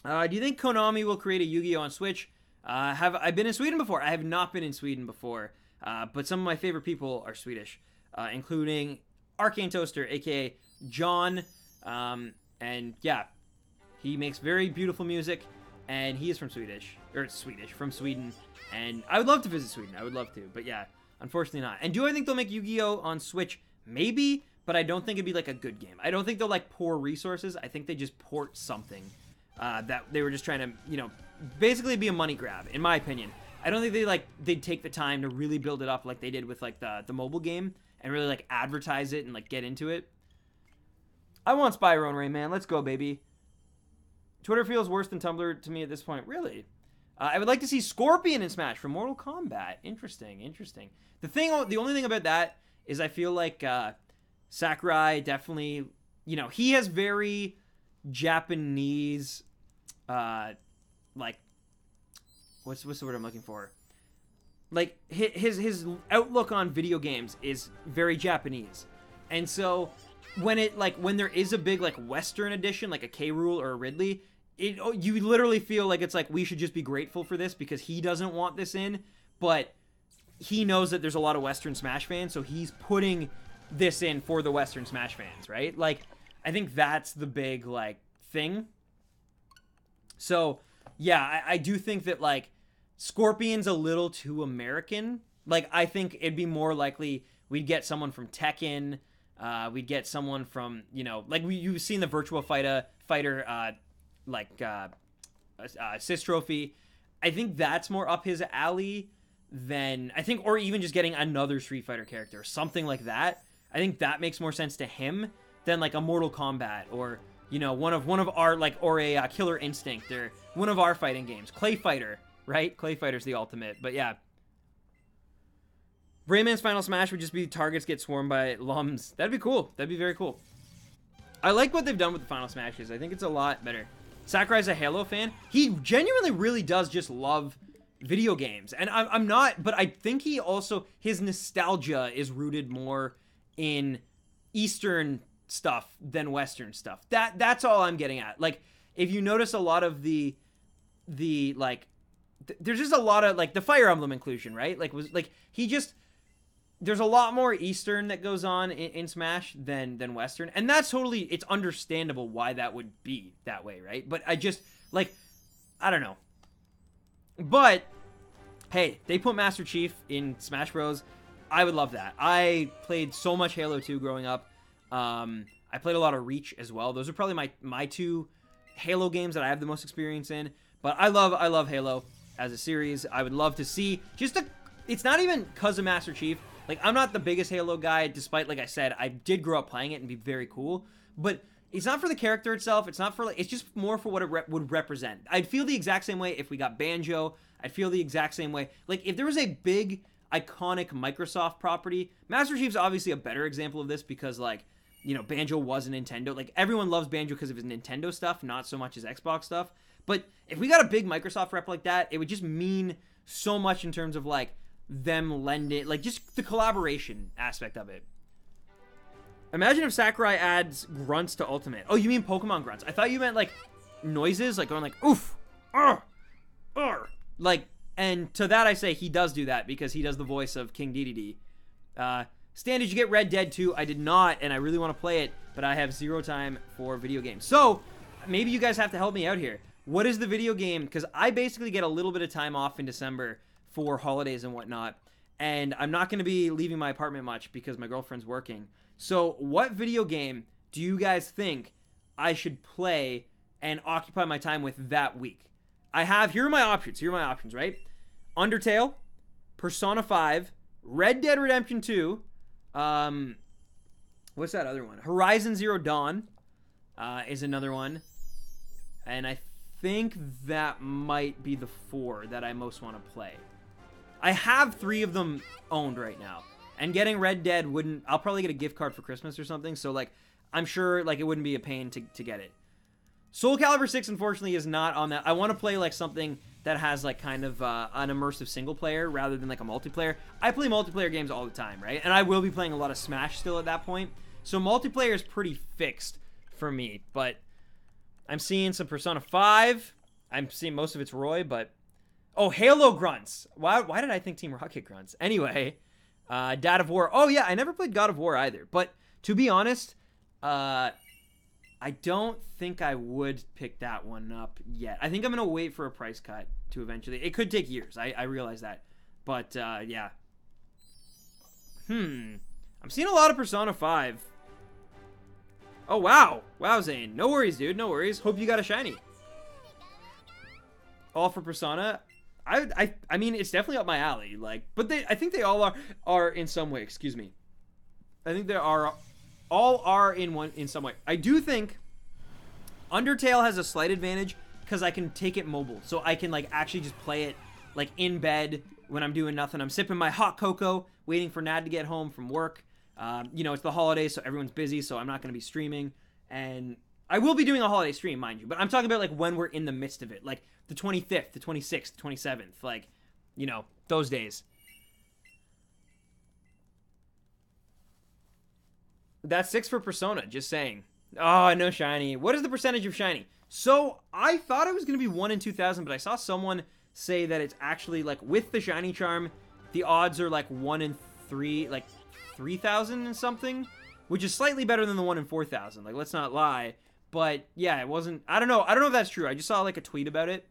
S1: Do you think Konami will create a Yu-Gi-Oh on Switch? Have I been in Sweden before? I have not been in Sweden before, but some of my favorite people are Swedish, including Arcane Toaster, aka John. And yeah, he makes very beautiful music, and he is from from Sweden, and I would love to visit Sweden. I would love to, but yeah, unfortunately not. And do I think they'll make Yu-Gi-Oh on Switch? Maybe, but I don't think it'd be like a good game. I don't think they'll like pour resources. I think they just port something that they were just trying to, basically be a money grab, in my opinion. I don't think they'd take the time to really build it up like they did with like the mobile game and really like advertise it and like get into it. I want Spyro and Rayman. Let's go, baby. Twitter feels worse than Tumblr to me at this point. Really? I would like to see Scorpion in Smash from Mortal Kombat. Interesting. The only thing about that is I feel like Sakurai definitely, he has very Japanese, like, what's the word I'm looking for? Like, his outlook on video games is very Japanese. And so when there is a big like Western edition, like a K. Rool or a Ridley, you literally feel like it's like we should just be grateful for this because he doesn't want this in, but he knows that there's a lot of Western Smash fans, so he's putting this in for the Western Smash fans, right? Like, I think that's the big like thing. So yeah, I do think that like Scorpion's a little too American. Like, I think it'd be more likely we'd get someone from Tekken. We'd get someone from, like you've seen the Virtua Fighter, Sis Trophy. I think that's more up his alley than, or even just getting another Street Fighter character, something like that. I think that makes more sense to him than like a Mortal Kombat or, one of our, like, or a Killer Instinct or one of our fighting games. Clay Fighter, right? Clay Fighter's the ultimate, but yeah. Rayman's Final Smash would just be targets get swarmed by lums. That'd be cool. That'd be very cool. I like what they've done with the Final Smashes. I think it's a lot better. Sakurai's a Halo fan. He genuinely really does just love video games. And I'm not, but I think he also, his nostalgia is rooted more in Eastern stuff than Western stuff. That's all I'm getting at. Like, if you notice a lot of the like, there's just a lot of, like, the Fire Emblem inclusion, right? Like, there's a lot more Eastern that goes on in Smash than Western. And that's totally, it's understandable why that would be that way, right? But I just, like, I don't know. But Hey, they put Master Chief in Smash Bros. I would love that. I played so much Halo 2 growing up. I played a lot of Reach as well. Those are probably my two Halo games that I have the most experience in. But I love Halo as a series. I would love to see it's not even because of Master Chief. Like, I'm not the biggest Halo guy, despite, like I said, I did grow up playing it and be very cool. But it's not for the character itself. It's not for, like, it's just more for what it would represent. I'd feel the exact same way if we got Banjo. I'd feel the exact same way. Like, if there was a big, iconic Microsoft property, Master Chief's obviously a better example of this because, like, you know, Banjo was a Nintendo. Like, everyone loves Banjo because of his Nintendo stuff, not so much his Xbox stuff. But if we got a big Microsoft rep like that, it would just mean so much in terms of, like, them lending, like, just the collaboration aspect of it. Imagine if Sakurai adds grunts to Ultimate. Oh, you mean Pokemon grunts? I thought you meant, like, noises, like going like, oof, like, and to that I say he does do that because he does the voice of King Dedede. Stan, did you get Red Dead 2? I did not, and I really want to play it, but I have zero time for video games. So, maybe you guys have to help me out here. What is the video game? Because I basically get a little bit of time off in December for holidays and whatnot, and I'm not going to be leaving my apartment much because my girlfriend's working. So what video game do you guys think I should play and occupy my time with that week? Here are my options, right? Undertale, Persona 5, Red Dead Redemption 2, what's that other one? Horizon Zero Dawn is another one, and I think that might be the 4 that I most want to play. I have 3 of them owned right now. And getting Red Dead I'll probably get a gift card for Christmas or something. So, like, I'm sure, like, it wouldn't be a pain to get it. Soul Calibur 6, unfortunately, is not on that. I want to play, like, something that has, like, kind of an immersive single player rather than, like, a multiplayer. I play multiplayer games all the time, right? And I will be playing a lot of Smash still at that point. So multiplayer is pretty fixed for me. But I'm seeing some Persona 5. I'm seeing most of it's Roy, but... Oh, Halo grunts. Why did I think Team Rocket grunts? Anyway, God of War. Oh, yeah, I never played God of War either. But to be honest, I don't think I would pick that one up yet. I think I'm going to wait for a price cut to eventually. It could take years. I realize that. But, yeah. I'm seeing a lot of Persona 5. Oh, wow. Wow, Zane. No worries, dude. No worries. Hope you got a shiny. All for Persona. I mean, it's definitely up my alley. Like, but I think they all are in some way. Excuse me. I think all are in some way. I do think Undertale has a slight advantage because I can take it mobile, so I can, like, actually just play it, like, in bed when I'm doing nothing. I'm sipping my hot cocoa, waiting for Nad to get home from work. You know, it's the holidays, so everyone's busy, so I'm not going to be streaming. And I will be doing a holiday stream, mind you, but I'm talking about, like, when we're in the midst of it, like the 25th, the 26th, the 27th, like, you know, those days. That's 6 for Persona, just saying. Oh, no shiny. What is the percentage of shiny? So, I thought it was going to be 1 in 2,000, but I saw someone say that it's actually, like, with the shiny charm, the odds are, like, 1 in 3, like, 3,000 and something, which is slightly better than the 1 in 4,000. Like, let's not lie. But, yeah, it wasn't... I don't know if that's true. I just saw, like, a tweet about it.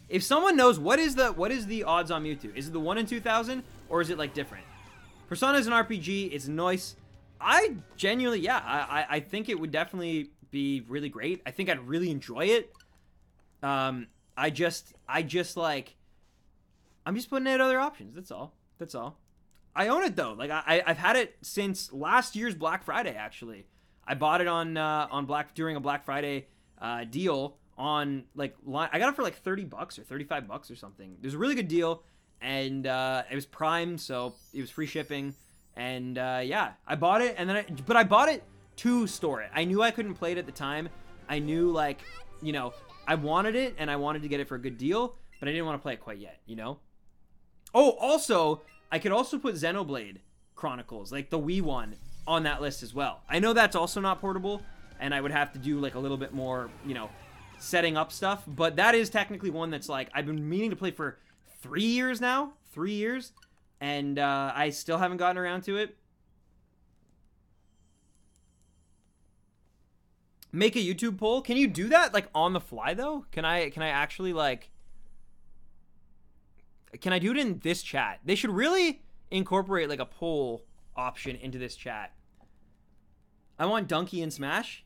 S1: If someone knows, what is the odds on Mewtwo? Is it the 1 in 2,000, or is it, like, different? Persona is an RPG. It's nice. I genuinely, yeah, I think it would definitely be really great. I think I'd really enjoy it. I just, like... I'm just putting out other options. That's all. That's all. I own it, though. Like, I've had it since last year's Black Friday, actually. I bought it during a Black Friday deal on, like, I got it for like $30 or $35 or something. It was a really good deal, and it was Prime, so it was free shipping. And yeah, I bought it, and then but I bought it to store it. I knew I couldn't play it at the time. I knew, like, you know, I wanted it, and I wanted to get it for a good deal, but I didn't want to play it quite yet, you know? Oh, also, I could also put Xenoblade Chronicles, like the Wii one, on that list as well. I know that's also not portable, and I would have to do, like, a little bit more, you know, setting up stuff, but that is technically one that's, like, I've been meaning to play for 3 years now, 3 years, and I still haven't gotten around to it. Make a YouTube poll? Can you do that, like, on the fly, though? Can I actually, like... Can I do it in this chat? They should really incorporate like a poll option into this chat. I want Donkey in Smash.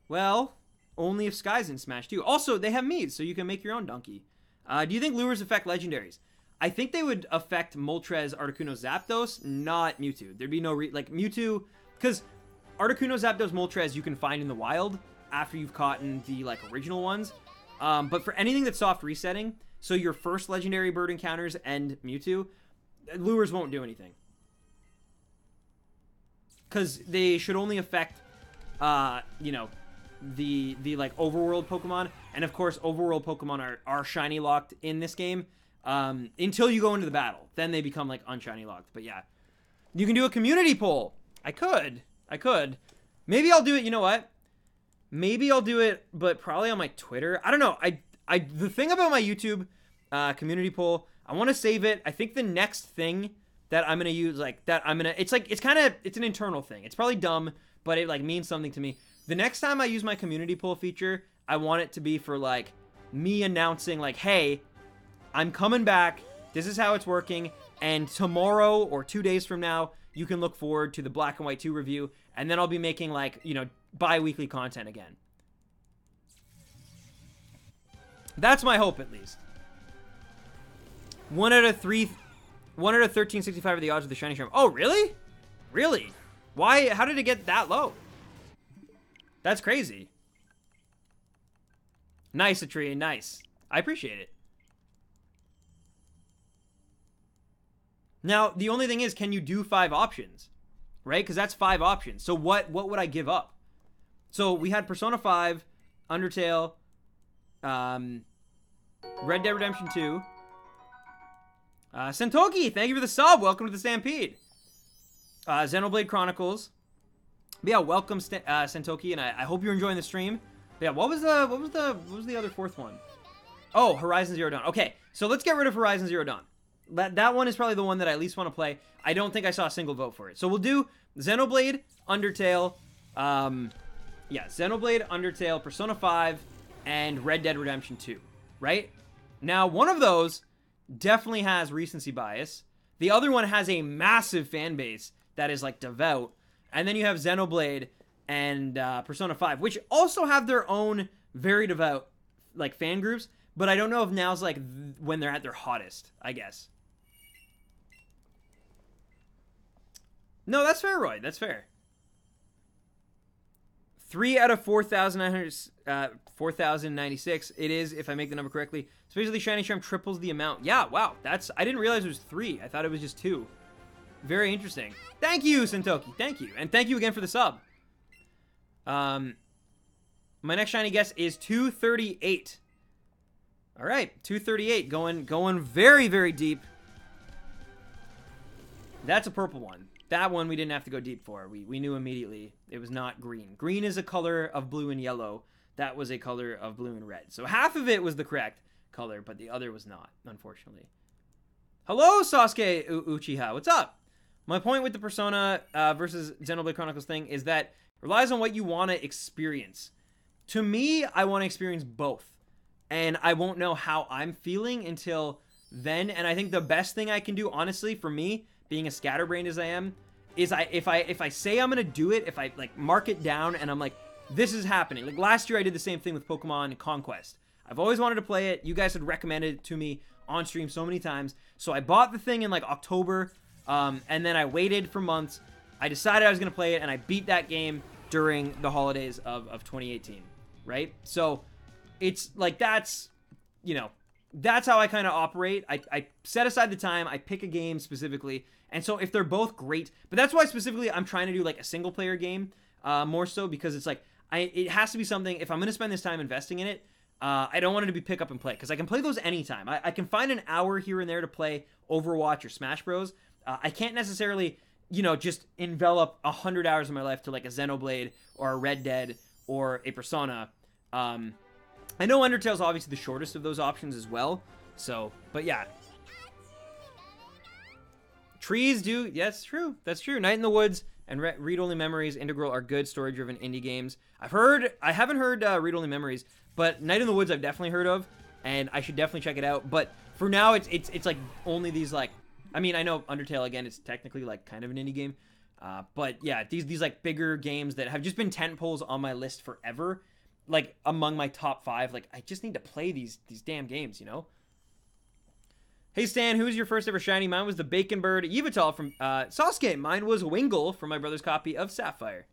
S1: Well, only if Sky's in Smash too. Also, they have Mii's, so you can make your own Donkey. Do you think lures affect legendaries? I think they would affect Moltres, Articuno, Zapdos, not Mewtwo. There'd be no like Mewtwo, because Articuno, Zapdos, Moltres you can find in the wild after you've caught in the like original ones. But for anything that's soft resetting, so your first legendary bird encounters and Mewtwo, lures won't do anything. Because they should only affect, you know, the like overworld Pokemon. And of course, overworld Pokemon are shiny locked in this game until you go into the battle. Then they become like unshiny locked. But yeah, you can do a community poll. I could. Maybe I'll do it. You know what? Maybe I'll do it, but probably on my Twitter. I don't know. The thing about my YouTube community poll, I want to save it. I think the next thing that I'm gonna use, it's an internal thing. It's probably dumb, but it like means something to me. The next time I use my community poll feature, I want it to be for like me announcing like, hey, I'm coming back. This is how it's working. And tomorrow or 2 days from now, you can look forward to the Black and White 2 review. And then I'll be making like, you know, bi-weekly content again. That's my hope, at least. 1 out of 1365 are the odds of the shiny shrimp. Oh, really? Really? Why? How did it get that low? That's crazy. Nice, Atri. Nice. I appreciate it. Now, the only thing is, can you do 5 options? Right? Because that's 5 options. So what would I give up? So we had Persona 5, Undertale, Red Dead Redemption 2. Sentoki, thank you for the sub. Welcome to the Stampede. Xenoblade Chronicles. But yeah, welcome Sentoki, and I hope you're enjoying the stream. But yeah, what was the other 4th one? Oh, Horizon Zero Dawn. Okay, so let's get rid of Horizon Zero Dawn. That one is probably the one that I at least want to play. I don't think I saw a single vote for it. So we'll do Xenoblade, Undertale, Xenoblade, Undertale, Persona 5, and Red Dead Redemption 2, right? Now, one of those definitely has recency bias. The other one has a massive fan base that is, like, devout. And then you have Xenoblade and Persona 5, which also have their own very devout, like, fan groups. But I don't know if now's, like, when they're at their hottest, I guess. No, that's fair, Roy. That's fair. 3 out of 4,096. It is, if I make the number correctly. Especially Shiny Shrimp triples the amount. Yeah, wow. I didn't realize it was 3. I thought it was just 2. Very interesting. Thank you, Sentoki. Thank you. And thank you again for the sub. My next shiny guess is 238. All right, 238. Going very, very deep. That's a purple one. That one we didn't have to go deep for. We knew immediately it was not green. Green is a color of blue and yellow. That was a color of blue and red. So half of it was the correct color, but the other was not, unfortunately. Hello, Sasuke Uchiha. What's up? My point with the Persona versus Xenoblade Chronicles thing is that it relies on what you want to experience. To me, I want to experience both. And I won't know how I'm feeling until then. And I think the best thing I can do, honestly, for me, being as scatterbrained as I am, is if I say I'm gonna do it, if I like mark it down and I'm like, this is happening. Like last year I did the same thing with Pokemon Conquest. I've always wanted to play it. You guys had recommended it to me on stream so many times. So I bought the thing in like October, and then I waited for months. I decided I was gonna play it, and I beat that game during the holidays of 2018, right? So it's like that's, you know, that's how I kind of operate. I set aside the time, I pick a game specifically, and so if they're both great, but that's why specifically I'm trying to do like a single player game, more so, because it's like, it has to be something, if I'm going to spend this time investing in it, I don't want it to be pick up and play, because I can play those anytime. I can find an hour here and there to play Overwatch or Smash Bros. I can't necessarily, you know, just envelop 100 hours of my life to like a Xenoblade or a Red Dead or a Persona. I know Undertale's obviously the shortest of those options as well. So, but yeah. Trees do, yeah, that's true. That's true. Night in the Woods and Read-Only Memories, Integral are good story-driven indie games. I haven't heard Read-Only Memories, but Night in the Woods I've definitely heard of, and I should definitely check it out. But For now, it's like only these like, I mean, I know Undertale again, it's technically like kind of an indie game, but yeah, these like bigger games that have just been tentpoles on my list forever, like among my top 5. Like I just need to play these damn games, you know. Hey Stan, who was your first ever shiny? Mine was the Bacon Bird Yveltal from Sasuke. Mine was Wingull from my brother's copy of Sapphire.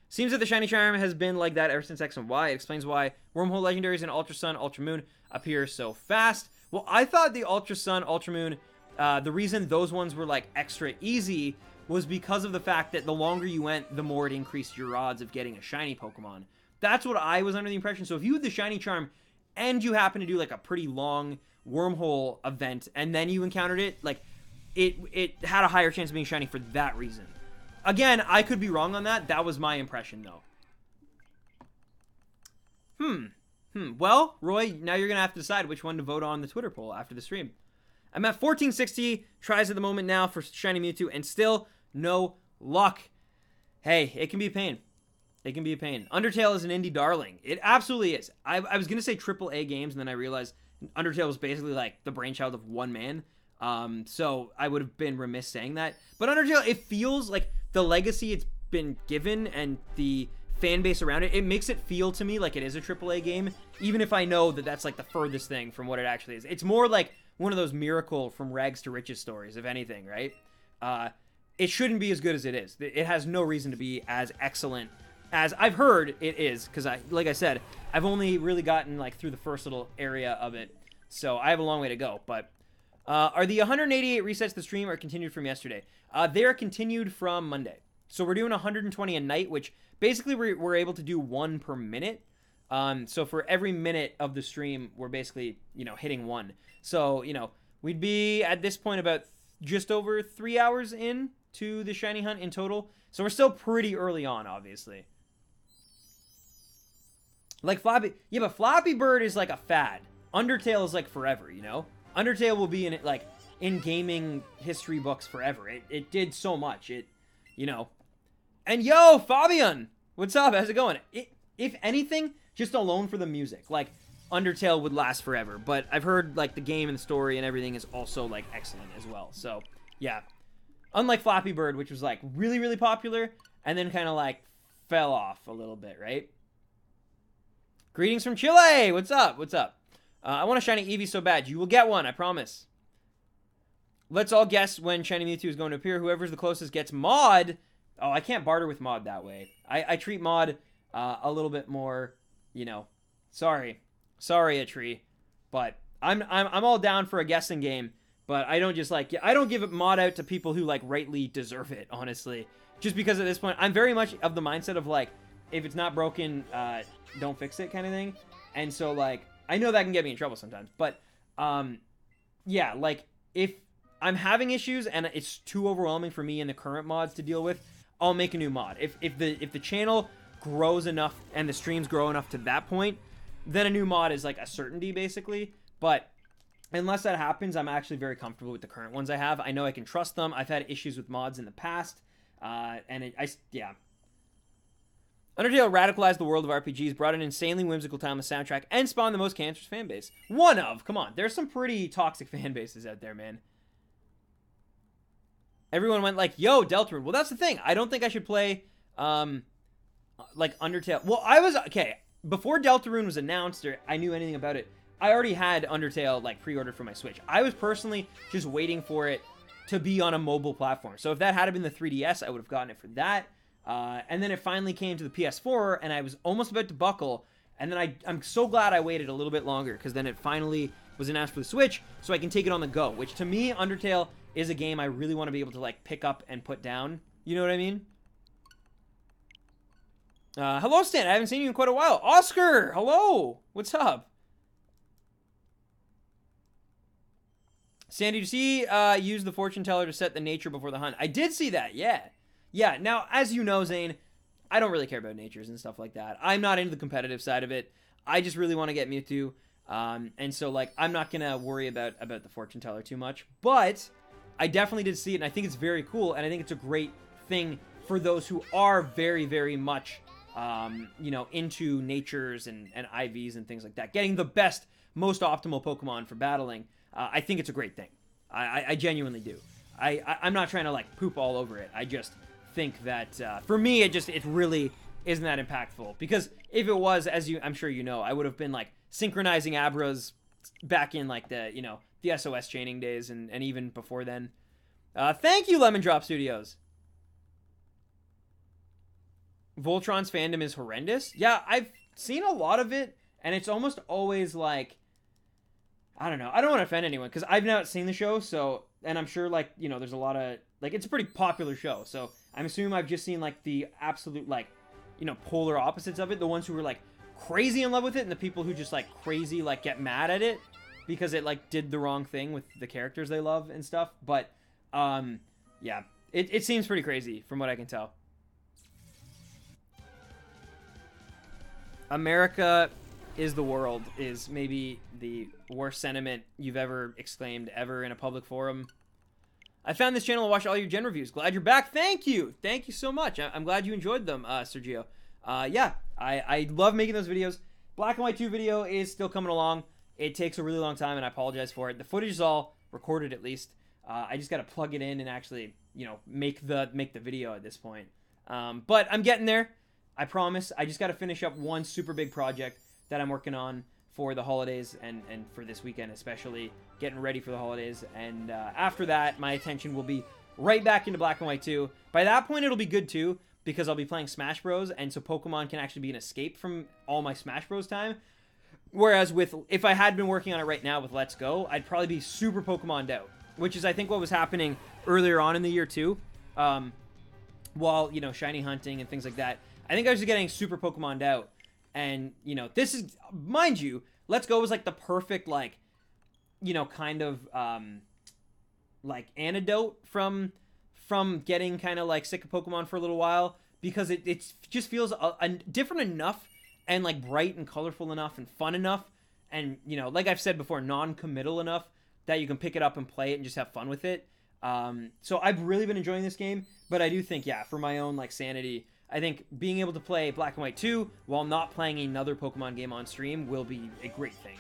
S1: Seems that the shiny charm has been like that ever since X and Y. It explains why Wormhole Legendaries and Ultra Sun, Ultra Moon appear so fast. Well, I thought the Ultra Sun, Ultra Moon, the reason those ones were like extra easy was because of the fact that the longer you went, the more it increased your odds of getting a shiny Pokemon. That's what I was under the impression. So if you had the shiny charm and you happen to do like a pretty long wormhole event and then you encountered it, like it had a higher chance of being shiny for that reason. Again, I could be wrong on that. That was my impression though. Well, Roy, now you're gonna have to decide which one to vote on the Twitter poll after the stream. I'm at 1460 tries at the moment now for shiny Mewtwo and still no luck. Hey, it can be a pain. It can be a pain. Undertale is an indie darling. It absolutely is. I was gonna say AAA games, and then I realized Undertale was basically like the brainchild of one man. So I would have been remiss saying that. But Undertale, it feels like the legacy it's been given and the fan base around it, it makes it feel to me like it is a AAA game, even if I know that that's like the furthest thing from what it actually is. It's more like one of those miracle from rags to riches stories, if anything, right? It shouldn't be as good as it is. It has no reason to be as excellent as I've heard it is, because like I said, I've only really gotten like through the first little area of it, so I have a long way to go. But are the 188 resets to the stream or continued from yesterday? They are continued from Monday. So we're doing 120 a night, which basically we're able to do 1 per minute. So for every minute of the stream, we're basically, you know, hitting 1. So, you know, we'd be at this point about just over 3 hours in to the shiny hunt in total. So we're still pretty early on, obviously. Like Flappy, yeah, but Flappy Bird is like a fad. Undertale is like forever, you know? Undertale will be in it like in gaming history books forever. It did so much. It, you know. And yo, Fabian, what's up? How's it going? If anything, just alone for the music. Like Undertale would last forever, but I've heard like the game and the story and everything is also like excellent as well. So, yeah. Unlike Flappy Bird, which was like really, really popular and then kind of like fell off a little bit, right? Greetings from Chile. What's up? What's up? I want a shiny Eevee so bad. You will get one, I promise. Let's all guess when shiny Mewtwo is going to appear. Whoever's the closest gets Mod. Oh, I can't barter with Mod that way. I treat Mod a little bit more, you know. Sorry, Atree, but I'm all down for a guessing game. But I don't just like, I don't give Mod out to people who like rightly deserve it, honestly. Just because at this point, I'm very much of the mindset of like, if it's not broken, don't fix it kind of thing. And so like, I know that can get me in trouble sometimes, but yeah, like if I'm having issues and it's too overwhelming for me and the current mods to deal with, I'll make a new mod. If the channel grows enough and the streams grow enough to that point, then a new mod is like a certainty basically. But unless that happens, I'm actually very comfortable with the current ones I have. I know I can trust them. I've had issues with mods in the past, and yeah. Undertale radicalized the world of RPGs, brought an insanely whimsical timeless soundtrack, and spawned the most cancerous fan base. One of, come on, there's some pretty toxic fan bases out there, man. Everyone went like, yo, Deltarune. Well, that's the thing. I don't think I should play, like, Undertale. Well, okay, before Deltarune was announced or I knew anything about it, I already had Undertale, like, pre-ordered for my Switch. I was personally just waiting for it to be on a mobile platform. So if that had been the 3DS, I would have gotten it for that. And then it finally came to the PS4, and I was almost about to buckle, and then I'm so glad I waited a little bit longer, because then it finally was announced for the Switch, so I can take it on the go, which to me, Undertale is a game I really want to be able to, like, pick up and put down. You know what I mean? Hello, Stan. I haven't seen you in quite a while. Oscar! Hello! What's up? Sandy, did you see, use the fortune teller to set the nature before the hunt? I did see that, yeah. Yeah, now, as you know, Zane, I don't really care about natures and stuff like that. I'm not into the competitive side of it. I just really want to get Mewtwo. And so, like, I'm not going to worry about the fortune teller too much. But I definitely did see it, and I think it's very cool, and I think it's a great thing for those who are very, very much, you know, into natures and IVs and things like that. Getting the best most optimal Pokemon for battling, I think it's a great thing. I genuinely do. I'm not trying to like poop all over it. I just think that for me, it really isn't that impactful, because if it was, I'm sure you know, I would have been like synchronizing Abras back in like the SOS chaining days and even before then. Thank you, Lemon Drop Studios. Voltron's fandom is horrendous. Yeah, I've seen a lot of it, and it's almost always like, I don't know. I don't want to offend anyone because I've not seen the show, so, and I'm sure like, there's a lot of, like, it's a pretty popular show, so I'm assuming I've just seen like the absolute like, polar opposites of it. The ones who were like crazy in love with it, and the people who just like crazy like get mad at it because it like did the wrong thing with the characters they love and stuff. But yeah, it seems pretty crazy from what I can tell. America is the world is maybe the worst sentiment you've ever exclaimed ever in a public forum. I found this channel and watched all your gen reviews. Glad you're back. Thank you. Thank you so much. I'm glad you enjoyed them, Sergio. Yeah, I love making those videos. Black and White 2 video is still coming along. It takes a really long time, and I apologize for it. The footage is all recorded, at least. I just got to plug it in and actually, make the video at this point. But I'm getting there. I promise. I just got to finish up one super big project that I'm working on for the holidays and for this weekend especially, getting ready for the holidays. And after that, my attention will be right back into Black and White 2. By that point, it'll be good too, because I'll be playing Smash Bros. And so Pokemon can actually be an escape from all my Smash Bros. Time. Whereas if I had been working on it right now with Let's Go, I'd probably be super Pokemoned out, which is I think what was happening earlier on in the year too. While, shiny hunting and things like that, I think I was just getting super Pokemoned out. And, this is, mind you, Let's Go was like the perfect, like, kind of, like, antidote from getting kind of, like, sick of Pokemon for a little while. Because it just feels different enough and, like, bright and colorful enough and fun enough. And, like I've said before, non-committal enough that you can pick it up and play it and just have fun with it. So I've really been enjoying this game. But I do think, yeah, for my own, like, sanity, I think being able to play Black and White 2 while not playing another Pokemon game on stream will be a great thing.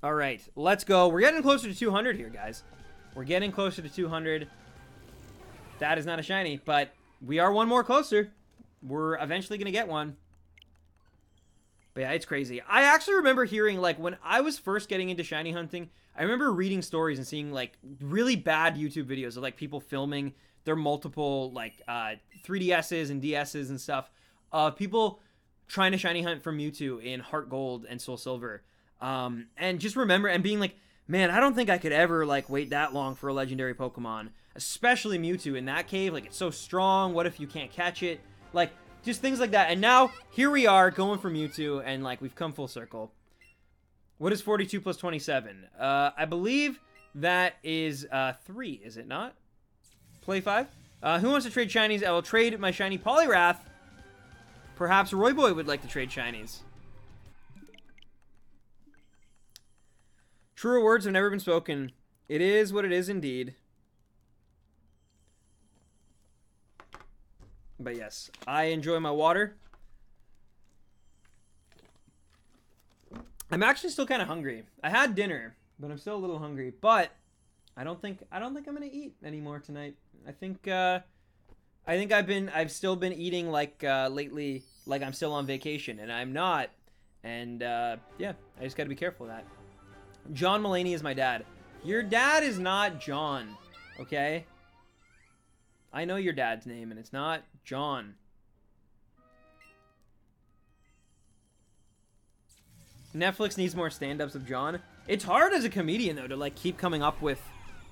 S1: All right, let's go. We're getting closer to 200 here, guys. We're getting closer to 200. That is not a shiny, but we are one more closer. We're eventually going to get one. But yeah, it's crazy. I actually remember hearing, like, when I was first getting into shiny hunting, I remember reading stories and seeing, like, really bad YouTube videos of, like, people filming their multiple, like, 3DSs and DSs and stuff. People trying to shiny hunt for Mewtwo in Heart Gold and Soul Silver. And just remember, and being like, man, I don't think I could ever, like, wait that long for a legendary Pokemon. Especially Mewtwo in that cave. Like, it's so strong. What if you can't catch it? Like, just things like that. And now, here we are, going for Mewtwo, and, like, we've come full circle. What is 42 plus 27? I believe that is 3, is it not? Play 5? Who wants to trade shinies? I will trade my shiny Poliwrath. Perhaps Royboy would like to trade shinies. Truer words have never been spoken. It is what it is indeed. But yes, I enjoy my water. I'm actually still kind of hungry. I had dinner, but I'm still a little hungry. But I don't think I'm gonna eat anymore tonight. I think I've still been eating like lately, like I'm still on vacation, and I'm not. And yeah, I just gotta be careful of that. John Mulaney is my dad. Your dad is not John, okay? I know your dad's name, and it's not John. Netflix needs more stand-ups of John. It's hard as a comedian, though, to, like, keep coming up with,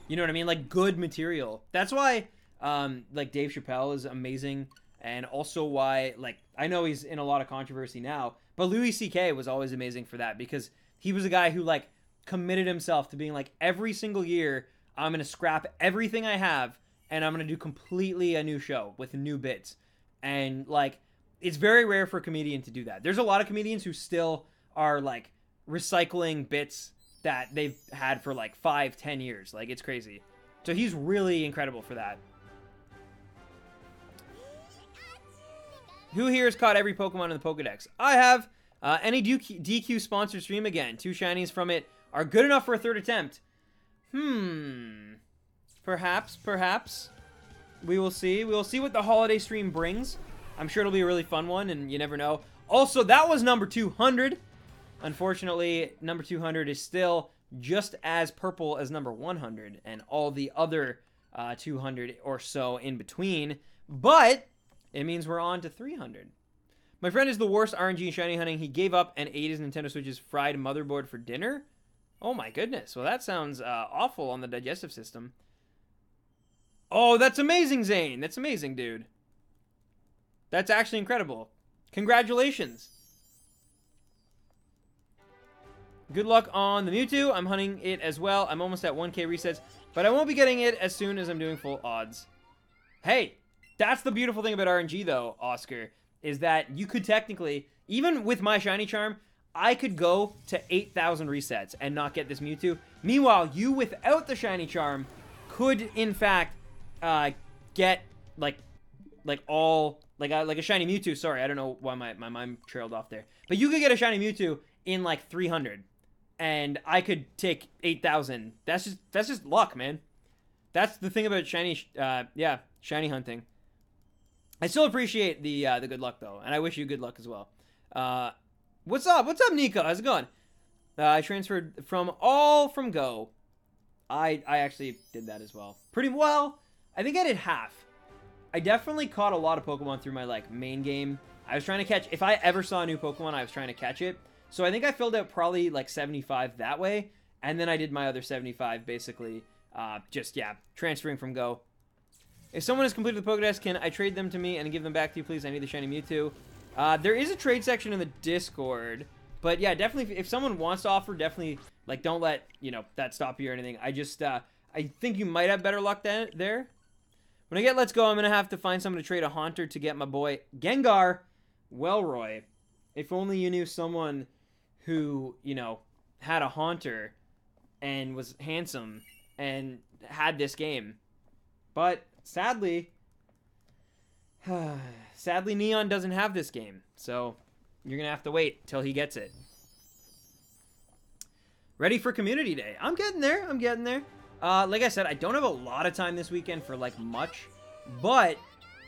S1: you know what I mean? Like, good material. That's why, like, Dave Chappelle is amazing, and also why, like, I know he's in a lot of controversy now, but Louis C.K. was always amazing for that, because he was a guy who, like, committed himself to being like, every single year, I'm going to scrap everything I have, and I'm going to do completely a new show with new bits. And, like, it's very rare for a comedian to do that. There's a lot of comedians who still are, like, recycling bits that they've had for, like, 5-10 years. Like, it's crazy. So he's really incredible for that. Who here has caught every Pokemon in the Pokedex? I have. Any DQ sponsored stream again. 2 shinies from it are good enough for a 3rd attempt. Perhaps. We will see. We will see what the holiday stream brings. I'm sure it'll be a really fun one, and you never know. Also, that was number 200. Unfortunately, number 200 is still just as purple as number 100 and all the other 200 or so in between. But it means we're on to 300. My friend is the worst RNG shiny hunting. He gave up and ate his Nintendo Switch's fried motherboard for dinner. Oh my goodness. Well, that sounds awful on the digestive system. Oh, that's amazing, Zane. That's amazing, dude. That's actually incredible. Congratulations. Good luck on the Mewtwo. I'm hunting it as well. I'm almost at 1K resets, but I won't be getting it as soon as I'm doing full odds. Hey, that's the beautiful thing about RNG, though, Oscar, is that you could technically, even with my Shiny Charm, I could go to 8,000 resets and not get this Mewtwo. Meanwhile, you without the Shiny Charm could, in fact, get like a Shiny Mewtwo. Sorry, I don't know why my mind trailed off there. But you could get a Shiny Mewtwo in like 300, and I could take 8,000. That's just luck, man. That's the thing about shiny hunting. I still appreciate the good luck though, and I wish you good luck as well. What's up? What's up, Nico? How's it going? I transferred from Go. I actually did that as well. Pretty well. I think I did half. I definitely caught a lot of Pokemon through my like main game. I was trying to catch, if I ever saw a new Pokemon, I was trying to catch it. So I think I filled out probably like 75 that way, and then I did my other 75 basically transferring from Go. If someone has completed the Pokédex, can I trade them to me and give them back to you, please? I need the shiny Mewtwo. There is a trade section in the Discord, but yeah, definitely if someone wants to offer, definitely like don't let that stop you or anything. I just I think you might have better luck there. When I get Let's Go, I'm gonna have to find someone to trade a Haunter to get my boy Gengar. Well, Roy, if only you knew someone who had a Haunter and was handsome and had this game, but sadly Neon doesn't have this game, so you're gonna have to wait till he gets it. Ready for Community Day. I'm getting there. Like I said, I don't have a lot of time this weekend for like much, but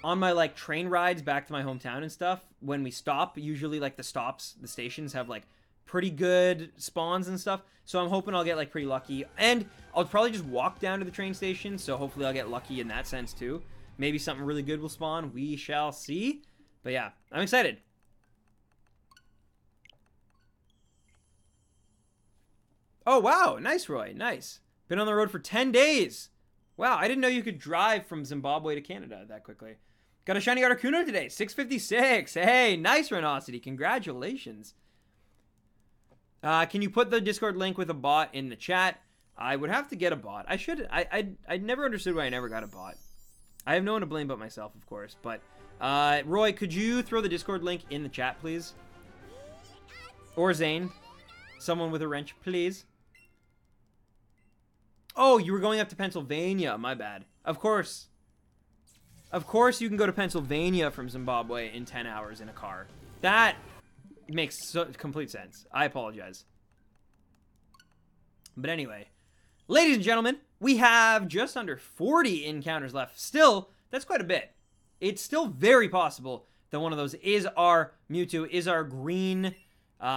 S1: on my like train rides back to my hometown and stuff, when we stop, usually like the stations have like pretty good spawns and stuff, so I'm hoping I'll get like pretty lucky, and I'll probably just walk down to the train station, so hopefully I'll get lucky in that sense too. Maybe something really good will spawn. We shall see. But yeah, I'm excited. Oh wow, nice, Roy, nice. Been on the road for 10 days. Wow, I didn't know you could drive from Zimbabwe to Canada that quickly. Got a shiny Articuno today, 656. Hey, nice, Renosity, congratulations. Can you put the Discord link with a bot in the chat? I would have to get a bot. I should. I never understood why I never got a bot. I have no one to blame but myself, of course. But, Roy, could you throw the Discord link in the chat, please? Or Zane. Someone with a wrench, please. Oh, you were going up to Pennsylvania. My bad. Of course. Of course you can go to Pennsylvania from Zimbabwe in 10 hours in a car. That makes complete sense. I apologize. But anyway, ladies and gentlemen, we have just under 40 encounters left. Still, that's quite a bit. It's still very possible that one of those is our Mewtwo, is our green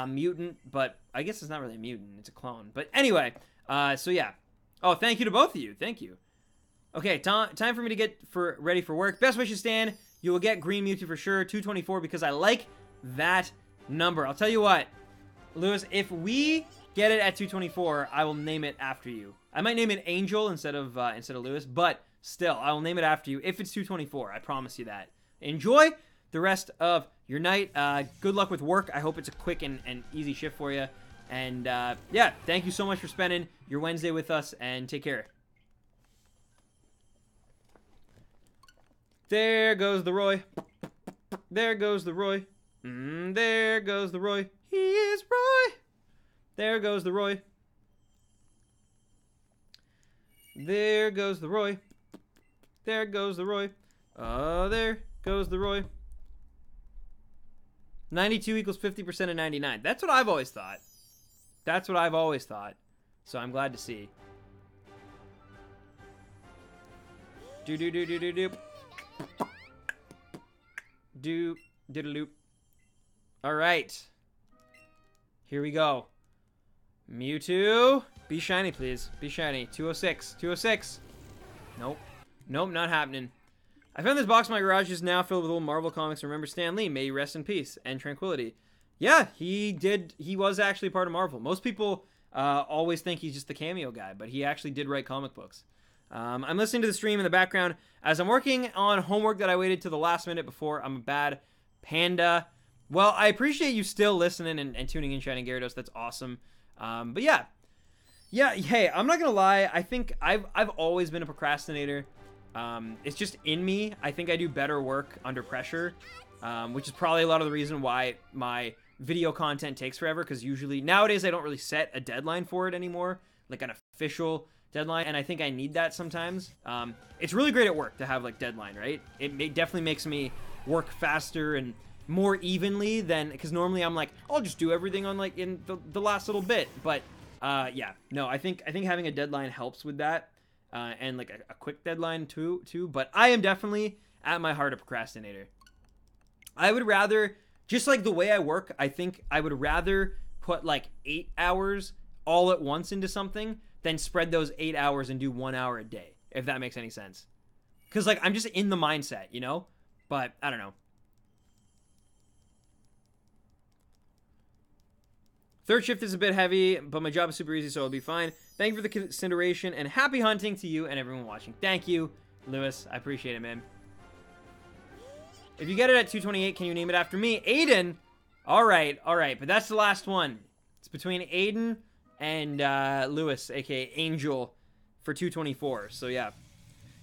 S1: mutant, but I guess it's not really a mutant, it's a clone. But anyway, so yeah. Oh, thank you to both of you. Thank you. Okay, time for me to get ready for work. Best wishes, Stan. You will get green Mewtwo for sure. 224 because I like that number. I'll tell you what, Lewis, if we get it at 224, I will name it after you. I might name it Angel instead of Lewis, but still, I will name it after you if it's 224. I promise you that. Enjoy the rest of your night. Good luck with work. I hope it's a quick and easy shift for you. And yeah, thank you so much for spending your Wednesday with us, and take care. There goes the Roy. There goes the Roy. There goes the Roy. He is Roy. There goes the Roy. There goes the Roy. There goes the Roy. Oh, there goes the Roy. 92 equals 50% of 99. That's what I've always thought. That's what I've always thought. So I'm glad to see. Do do do do do do. Do diddle loop. All right. Here we go. Mewtwo. Be shiny, please. Be shiny. 206. 206. Nope. Nope, not happening. I found this box in my garage is now filled with old Marvel comics. Remember Stan Lee. May he rest in peace and tranquility. Yeah, he did. He was actually part of Marvel. Most people always think he's just the cameo guy, but he actually did write comic books. I'm listening to the stream in the background as I'm working on homework that I waited to the last minute before. I'm a bad panda. Well, I appreciate you still listening and tuning in, Shining Gyarados. That's awesome. But yeah. Yeah, hey, I'm not going to lie. I think I've always been a procrastinator. It's just in me. I think I do better work under pressure, which is probably a lot of the reason why my video content takes forever, because usually nowadays I don't really set a deadline for it anymore, like an official deadline, and I think I need that sometimes. It's really great at work to have like deadline, right? It definitely makes me work faster and more evenly than, because normally I'm like, I'll just do everything on like in the last little bit, but yeah, no, I think having a deadline helps with that, and like a quick deadline too, but I am definitely at my heart a procrastinator. I would rather, just like the way I work, I think I would rather put like 8 hours all at once into something than spread those 8 hours and do 1 hour a day, if that makes any sense. Because like I'm just in the mindset, you know? But I don't know. Third shift is a bit heavy, but my job is super easy, so it'll be fine. Thank you for the consideration, and happy hunting to you and everyone watching. Thank you, Lewis. I appreciate it, man. If you get it at 228, can you name it after me? Aiden! All right, but that's the last one. It's between Aiden and Lewis, a.k.a. Angel, for 224. So, yeah.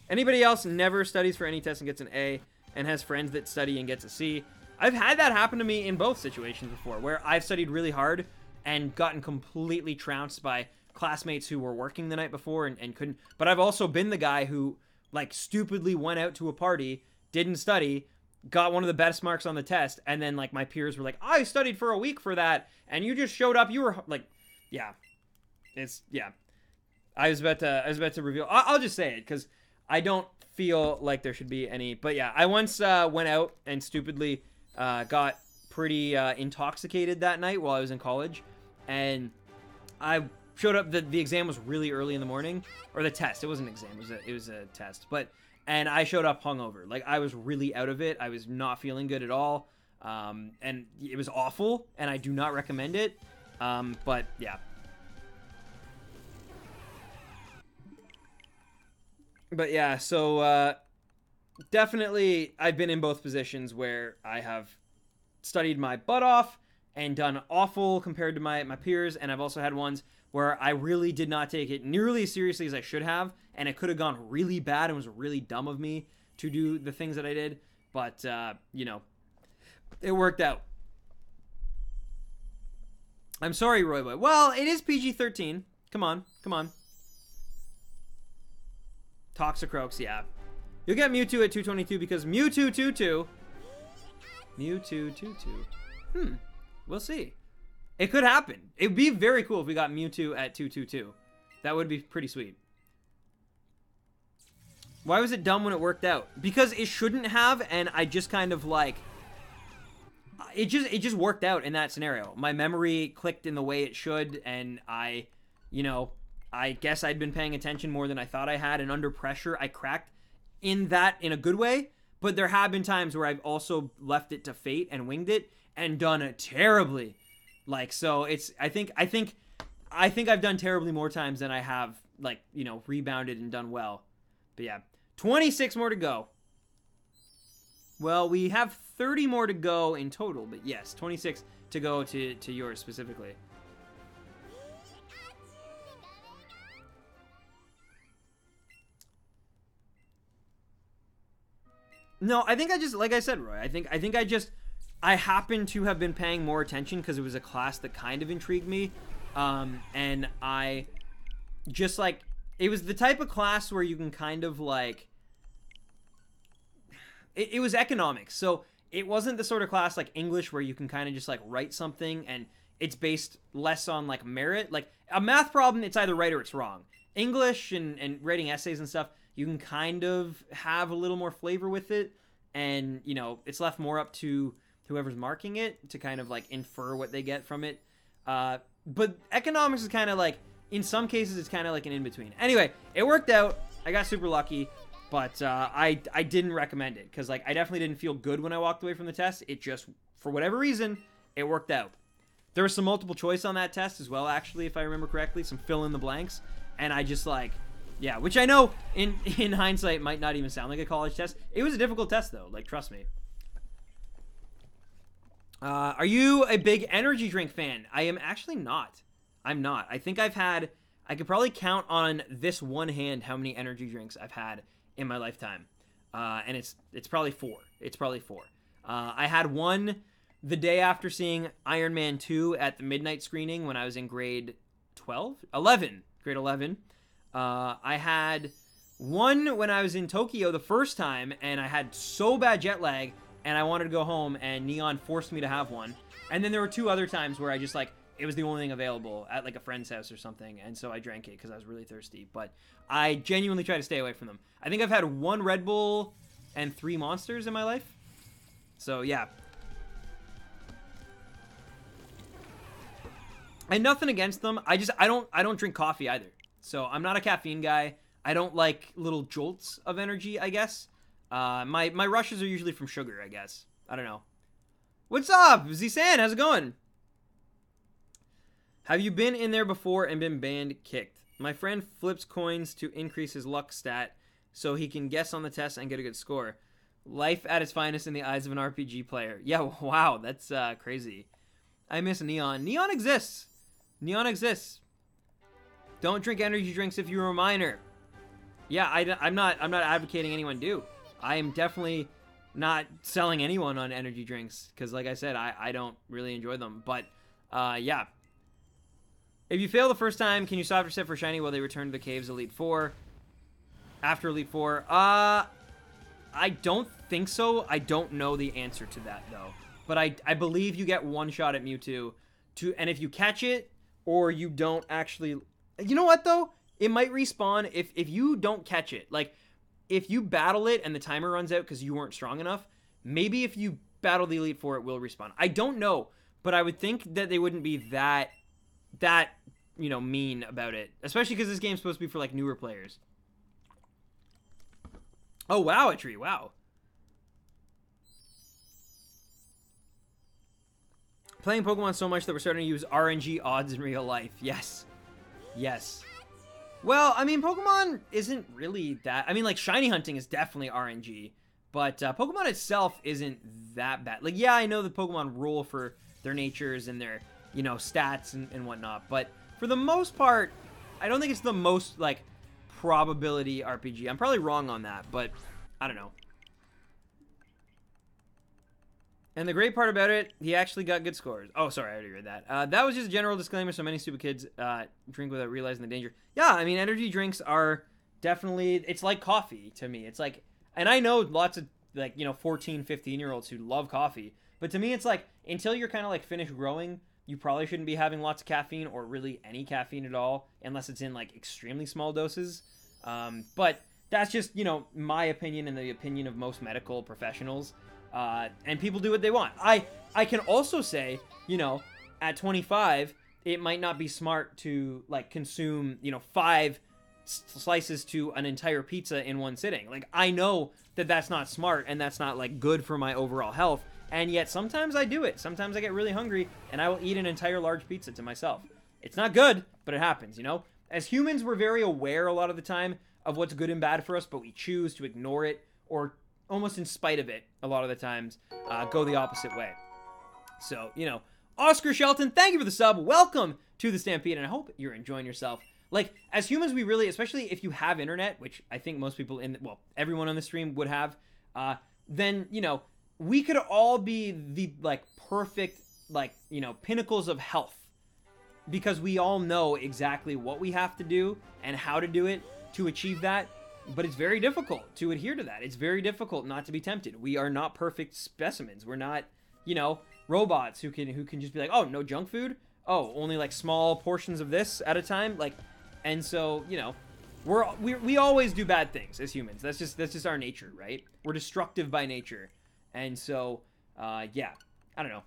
S1: Anybody else never studies for any test and gets an A and has friends that study and gets a C? I've had that happen to me in both situations before, where I've studied really hard and gotten completely trounced by classmates who were working the night before and couldn't. But I've also been the guy who, like, stupidly went out to a party, didn't study, got one of the best marks on the test, and then, like, my peers were like, I studied for a week for that, and you just showed up, you were, like, yeah. It's, yeah. I was about to reveal, I'll just say it, because I don't feel like there should be any, but yeah, I once went out and stupidly got pretty intoxicated that night while I was in college, and I showed up, the exam was really early in the morning, or the test, it wasn't an exam, it was a test, and I showed up hungover. Like, I was really out of it, I was not feeling good at all, and it was awful, and I do not recommend it, but yeah. But yeah, so definitely I've been in both positions where I have studied my butt off and done awful compared to my peers, and I've also had ones where I really did not take it nearly as seriously as I should have, and it could have gone really bad and was really dumb of me to do the things that I did, but, you know, it worked out. I'm sorry, Roy Boy. Well, it is PG-13. Come on. Toxicroaks, yeah. You'll get Mewtwo at 222 because Mewtwo 22. Mewtwo 22. We'll see. It could happen. It would be very cool if we got Mewtwo at 222. That would be pretty sweet. Why was it dumb when it worked out? Because it shouldn't have, and I just kind of like... It just worked out in that scenario. My memory clicked in the way it should, and I, you know, I guess I'd been paying attention more than I thought I had, and under pressure, I cracked in a good way, but there have been times where I've also left it to fate and winged it and done it terribly. Like, so it's, I think I've done terribly more times than I have, like, you know, rebounded and done well. But yeah, 26 more to go. Well, we have 30 more to go in total, but yes, 26 to go to yours specifically. No, I think I just, like I said, Roy, I think I happen to have been paying more attention because it was a class that kind of intrigued me. And I just, like, it was the type of class where you can kind of, like, it was economics. So it wasn't the sort of class like English where you can kind of just like write something and it's based less on like merit. Like a math problem, it's either right or it's wrong. English and writing essays and stuff, you can kind of have a little more flavor with it, and you know, it's left more up to whoever's marking it to kind of like infer what they get from it. But economics is kind of like, in some cases, it's kind of like an in-between. Anyway, it worked out. I got super lucky, but I didn't recommend it because like I definitely didn't feel good when I walked away from the test. It just, for whatever reason, it worked out. There was some multiple choice on that test as well, actually, if I remember correctly, some fill in the blanks, and I just like, yeah, which I know in hindsight might not even sound like a college test. It was a difficult test though, like trust me. Are you a big energy drink fan? I am actually not. I'm not. I think I could probably count on this one hand how many energy drinks I've had in my lifetime. And it's probably 4. It's probably 4. I had one the day after seeing Iron Man 2 at the midnight screening when I was in grade 11. Grade 11. I had one when I was in Tokyo the first time, and I had so bad jet lag, and I wanted to go home, and Neon forced me to have one. And then there were 2 other times where I just, like, it was the only thing available at, like, a friend's house or something, and so I drank it because I was really thirsty. But I genuinely try to stay away from them. I think I've had 1 Red Bull and 3 Monsters in my life. So, yeah. And nothing against them. I don't drink coffee either. So I'm not a caffeine guy. I don't like little jolts of energy, I guess. My rushes are usually from sugar, I guess. I don't know. What's up, Z-San? How's it going? Have you been in there before and been banned kicked? My friend flips coins to increase his luck stat so he can guess on the test and get a good score. Life at its finest in the eyes of an RPG player. Yeah, wow, that's crazy. I miss Neon. Neon exists. Neon exists. Don't drink energy drinks if you're a minor. Yeah, I'm not advocating anyone do. I am definitely not selling anyone on energy drinks because, like I said, I don't really enjoy them. But, yeah. If you fail the first time, can you soft reset for shiny while they return to the caves Elite 4? After Elite 4? I don't think so. I don't know the answer to that, though. But I believe you get 1 shot at Mewtwo. And if you catch it, or you don't actually... You know what, though? It might respawn if you don't catch it. Like, if you battle it and the timer runs out because you weren't strong enough, maybe if you battle the Elite Four, it will respawn. I don't know, but I would think that they wouldn't be that you know, mean about it. Especially because this game's supposed to be for, like, newer players. Oh, wow, a tree. Wow. Playing Pokemon so much that we're starting to use RNG odds in real life. Yes. Yes. Well, I mean, Pokemon isn't really that... I mean, like, shiny hunting is definitely RNG. But Pokemon itself isn't that bad. Like, yeah, I know the Pokemon rule for their natures and their, you know, stats and whatnot. But for the most part, I don't think it's the most, like, probability RPG. I'm probably wrong on that, but I don't know. And the great part about it, he actually got good scores. Oh, sorry, I already read that. That was just a general disclaimer, so many stupid kids drink without realizing the danger. Yeah, I mean, energy drinks are definitely, it's like coffee to me. It's like, and I know lots of, like, you know, 14, 15-year-olds who love coffee. But to me, it's like, until you're kind of, like, finished growing, you probably shouldn't be having lots of caffeine or really any caffeine at all, unless it's in, like, extremely small doses. But that's just, you know, my opinion and the opinion of most medical professionals. And people do what they want. I can also say, you know, at 25, it might not be smart to, like, consume, you know, 5 slices to an entire pizza in one sitting. Like, I know that that's not smart and that's not, like, good for my overall health. And yet sometimes I do it. Sometimes I get really hungry and I will eat an entire large pizza to myself. It's not good, but it happens, you know? As humans, we're very aware a lot of the time of what's good and bad for us, but we choose to ignore it or almost in spite of it, a lot of the times, go the opposite way. So, you know, Oscar Shelton, thank you for the sub. Welcome to the Stampede, and I hope you're enjoying yourself. Like, as humans, we really, especially if you have internet, which I think most people well, everyone on the stream would have, then, you know, we could all be the, like, perfect, like, you know, pinnacles of health. Because we all know exactly what we have to do and how to do it to achieve that. But it's very difficult to adhere to that. It's very difficult not to be tempted. We are not perfect specimens. We're not, you know, robots who can just be like, oh, no junk food. Oh, only like small portions of this at a time. Like, and so, you know, we always do bad things as humans. That's just our nature, right? We're destructive by nature. And so, yeah, I don't know.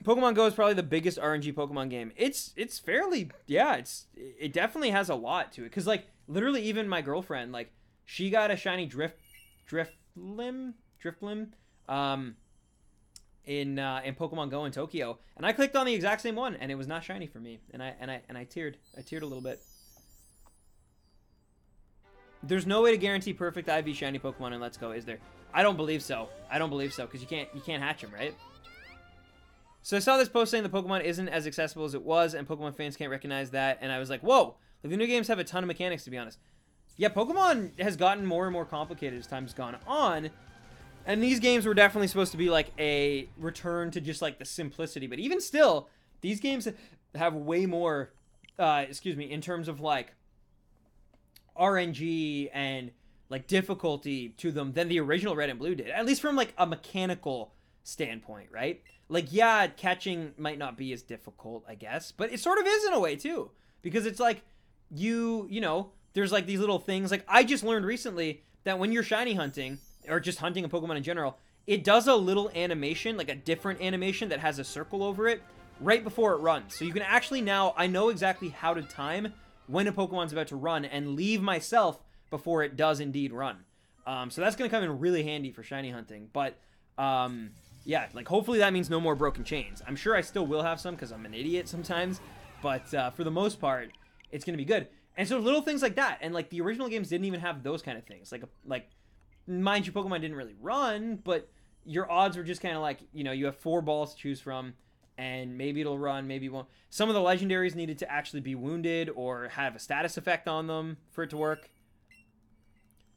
S1: Pokemon Go is probably the biggest RNG Pokemon game. It's fairly, yeah, it definitely has a lot to it. Cause like literally even my girlfriend, like she got a shiny Drifblim, in Pokemon Go in Tokyo, and I clicked on the exact same one, and it was not shiny for me, and I teared a little bit. There's no way to guarantee perfect IV shiny Pokemon in Let's Go, is there? I don't believe so. I don't believe so, because you can't hatch them, right? So I saw this post saying the Pokemon isn't as accessible as it was, and Pokemon fans can't recognize that, and I was like, whoa, the new games have a ton of mechanics, to be honest. Yeah, Pokemon has gotten more and more complicated as time's gone on, and these games were definitely supposed to be like a return to just like the simplicity, but even still, these games have way more, in terms of like RNG and like difficulty to them than the original Red and Blue did, at least from like a mechanical standpoint, right? Like, yeah, catching might not be as difficult, I guess, but it sort of is in a way too, because it's like you know, there's like these little things. Like I just learned recently that when you're shiny hunting or just hunting a Pokemon in general, it does a little animation, like a different animation that has a circle over it right before it runs. So you can actually now, I know exactly how to time when a Pokemon's about to run and leave myself before it does indeed run. So that's going to come in really handy for shiny hunting. But yeah, like hopefully that means no more broken chains. I'm sure I still will have some because I'm an idiot sometimes. But for the most part, it's going to be good. And so little things like that. And like the original games didn't even have those kind of things. Like mind you, Pokemon didn't really run, but your odds were just kind of like, you know, you have 4 balls to choose from, and maybe it'll run, maybe it won't. Some of the legendaries needed to actually be wounded or have a status effect on them for it to work.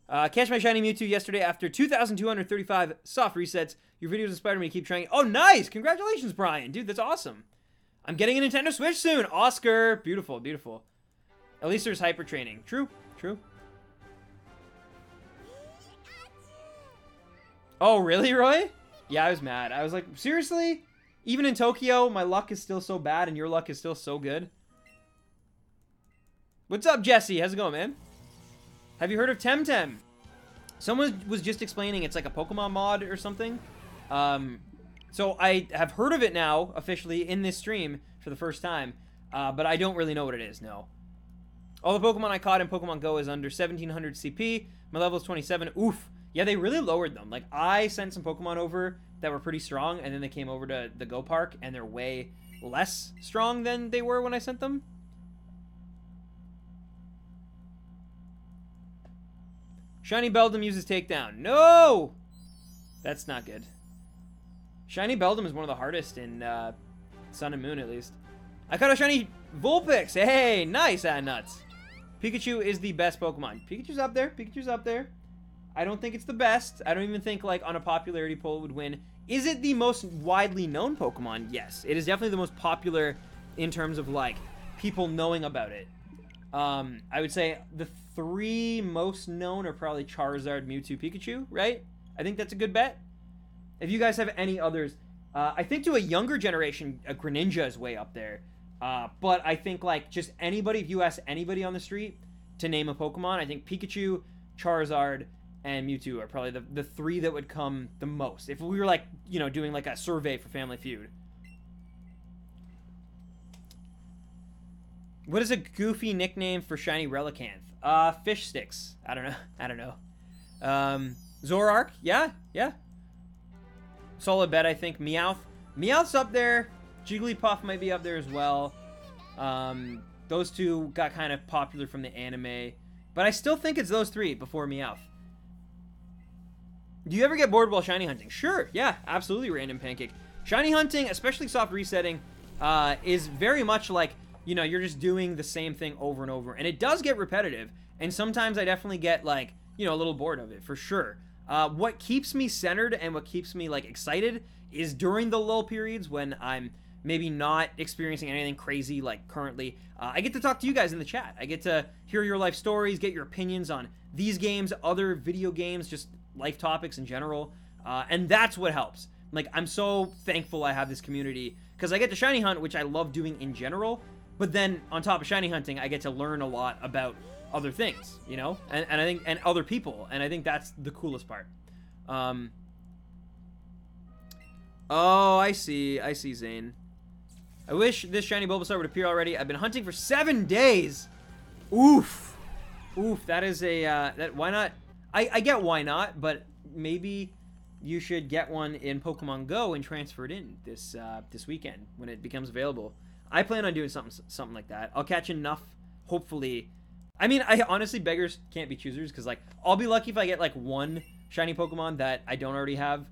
S1: Catch my shiny Mewtwo yesterday after 2,235 soft resets. Your videos inspired me to keep trying. Oh, nice! Congratulations, Brian. Dude, that's awesome. I'm getting a Nintendo Switch soon. Oscar. Beautiful, beautiful. At least there's hyper training. True, true. Oh, really, Roy? Yeah, I was mad. I was like, seriously? Even in Tokyo, my luck is still so bad and your luck is still so good? What's up, Jesse? How's it going, man? Have you heard of Temtem? Someone was just explaining it's like a Pokemon mod or something. So I have heard of it now, officially, in this stream for the first time. But I don't really know what it is, no. All the Pokemon I caught in Pokemon Go is under 1,700 CP. My level is 27. Oof. Yeah, they really lowered them. Like, I sent some Pokemon over that were pretty strong, and then they came over to the Go Park, and they're way less strong than they were when I sent them. Shiny Beldum uses Takedown. No! That's not good. Shiny Beldum is one of the hardest in Sun and Moon, at least. I caught a shiny Vulpix. Hey, nice, nuts. Pikachu is the best Pokemon. Pikachu's up there. Pikachu's up there. I don't think it's the best. I don't even think, like, on a popularity poll it would win. Is it the most widely known Pokemon? Yes. It is definitely the most popular in terms of, like, people knowing about it. I would say the 3 most known are probably Charizard, Mewtwo, Pikachu, right? I think that's a good bet. If you guys have any others, I think to a younger generation, a Greninja is way up there. But I think, like, just anybody, if you ask anybody on the street to name a Pokemon, I think Pikachu, Charizard, and Mewtwo are probably the 3 that would come the most. If we were, like, you know, doing, like, a survey for Family Feud. What is a goofy nickname for shiny Relicanth? Fish sticks. I don't know. Zoroark? Yeah. Solid bet, I think. Meowth. Meowth's up there. Jigglypuff might be up there as well. Those 2 got kind of popular from the anime. But I still think it's those 3 before Meowth. Do you ever get bored while shiny hunting? Sure, yeah, absolutely, Random Pancake. Shiny hunting, especially soft resetting, is very much like, you know, you're just doing the same thing over and over. And it does get repetitive. And sometimes I definitely get, like, you know, a little bored of it, for sure. What keeps me centered and what keeps me, like, excited is during the lull periods when I'm maybe not experiencing anything crazy like currently, I get to talk to you guys in the chat. I get to hear your life stories, get your opinions on these games, other video games, just life topics in general, and that's what helps. Like, I'm so thankful I have this community, because I get to shiny hunt, which I love doing in general, but then on top of shiny hunting, I get to learn a lot about other things, you know, and I think, and other people, and I think that's the coolest part. Oh, I see, Zane. I wish this shiny Bulbasaur would appear already. I've been hunting for 7 days. Oof, that is a, why not? I get why not, but maybe you should get one in Pokemon Go and transfer it in this weekend when it becomes available. I plan on doing something like that. I'll catch enough, hopefully. I mean, I honestly, beggars can't be choosers, because like I'll be lucky if I get like one shiny Pokemon that I don't already have,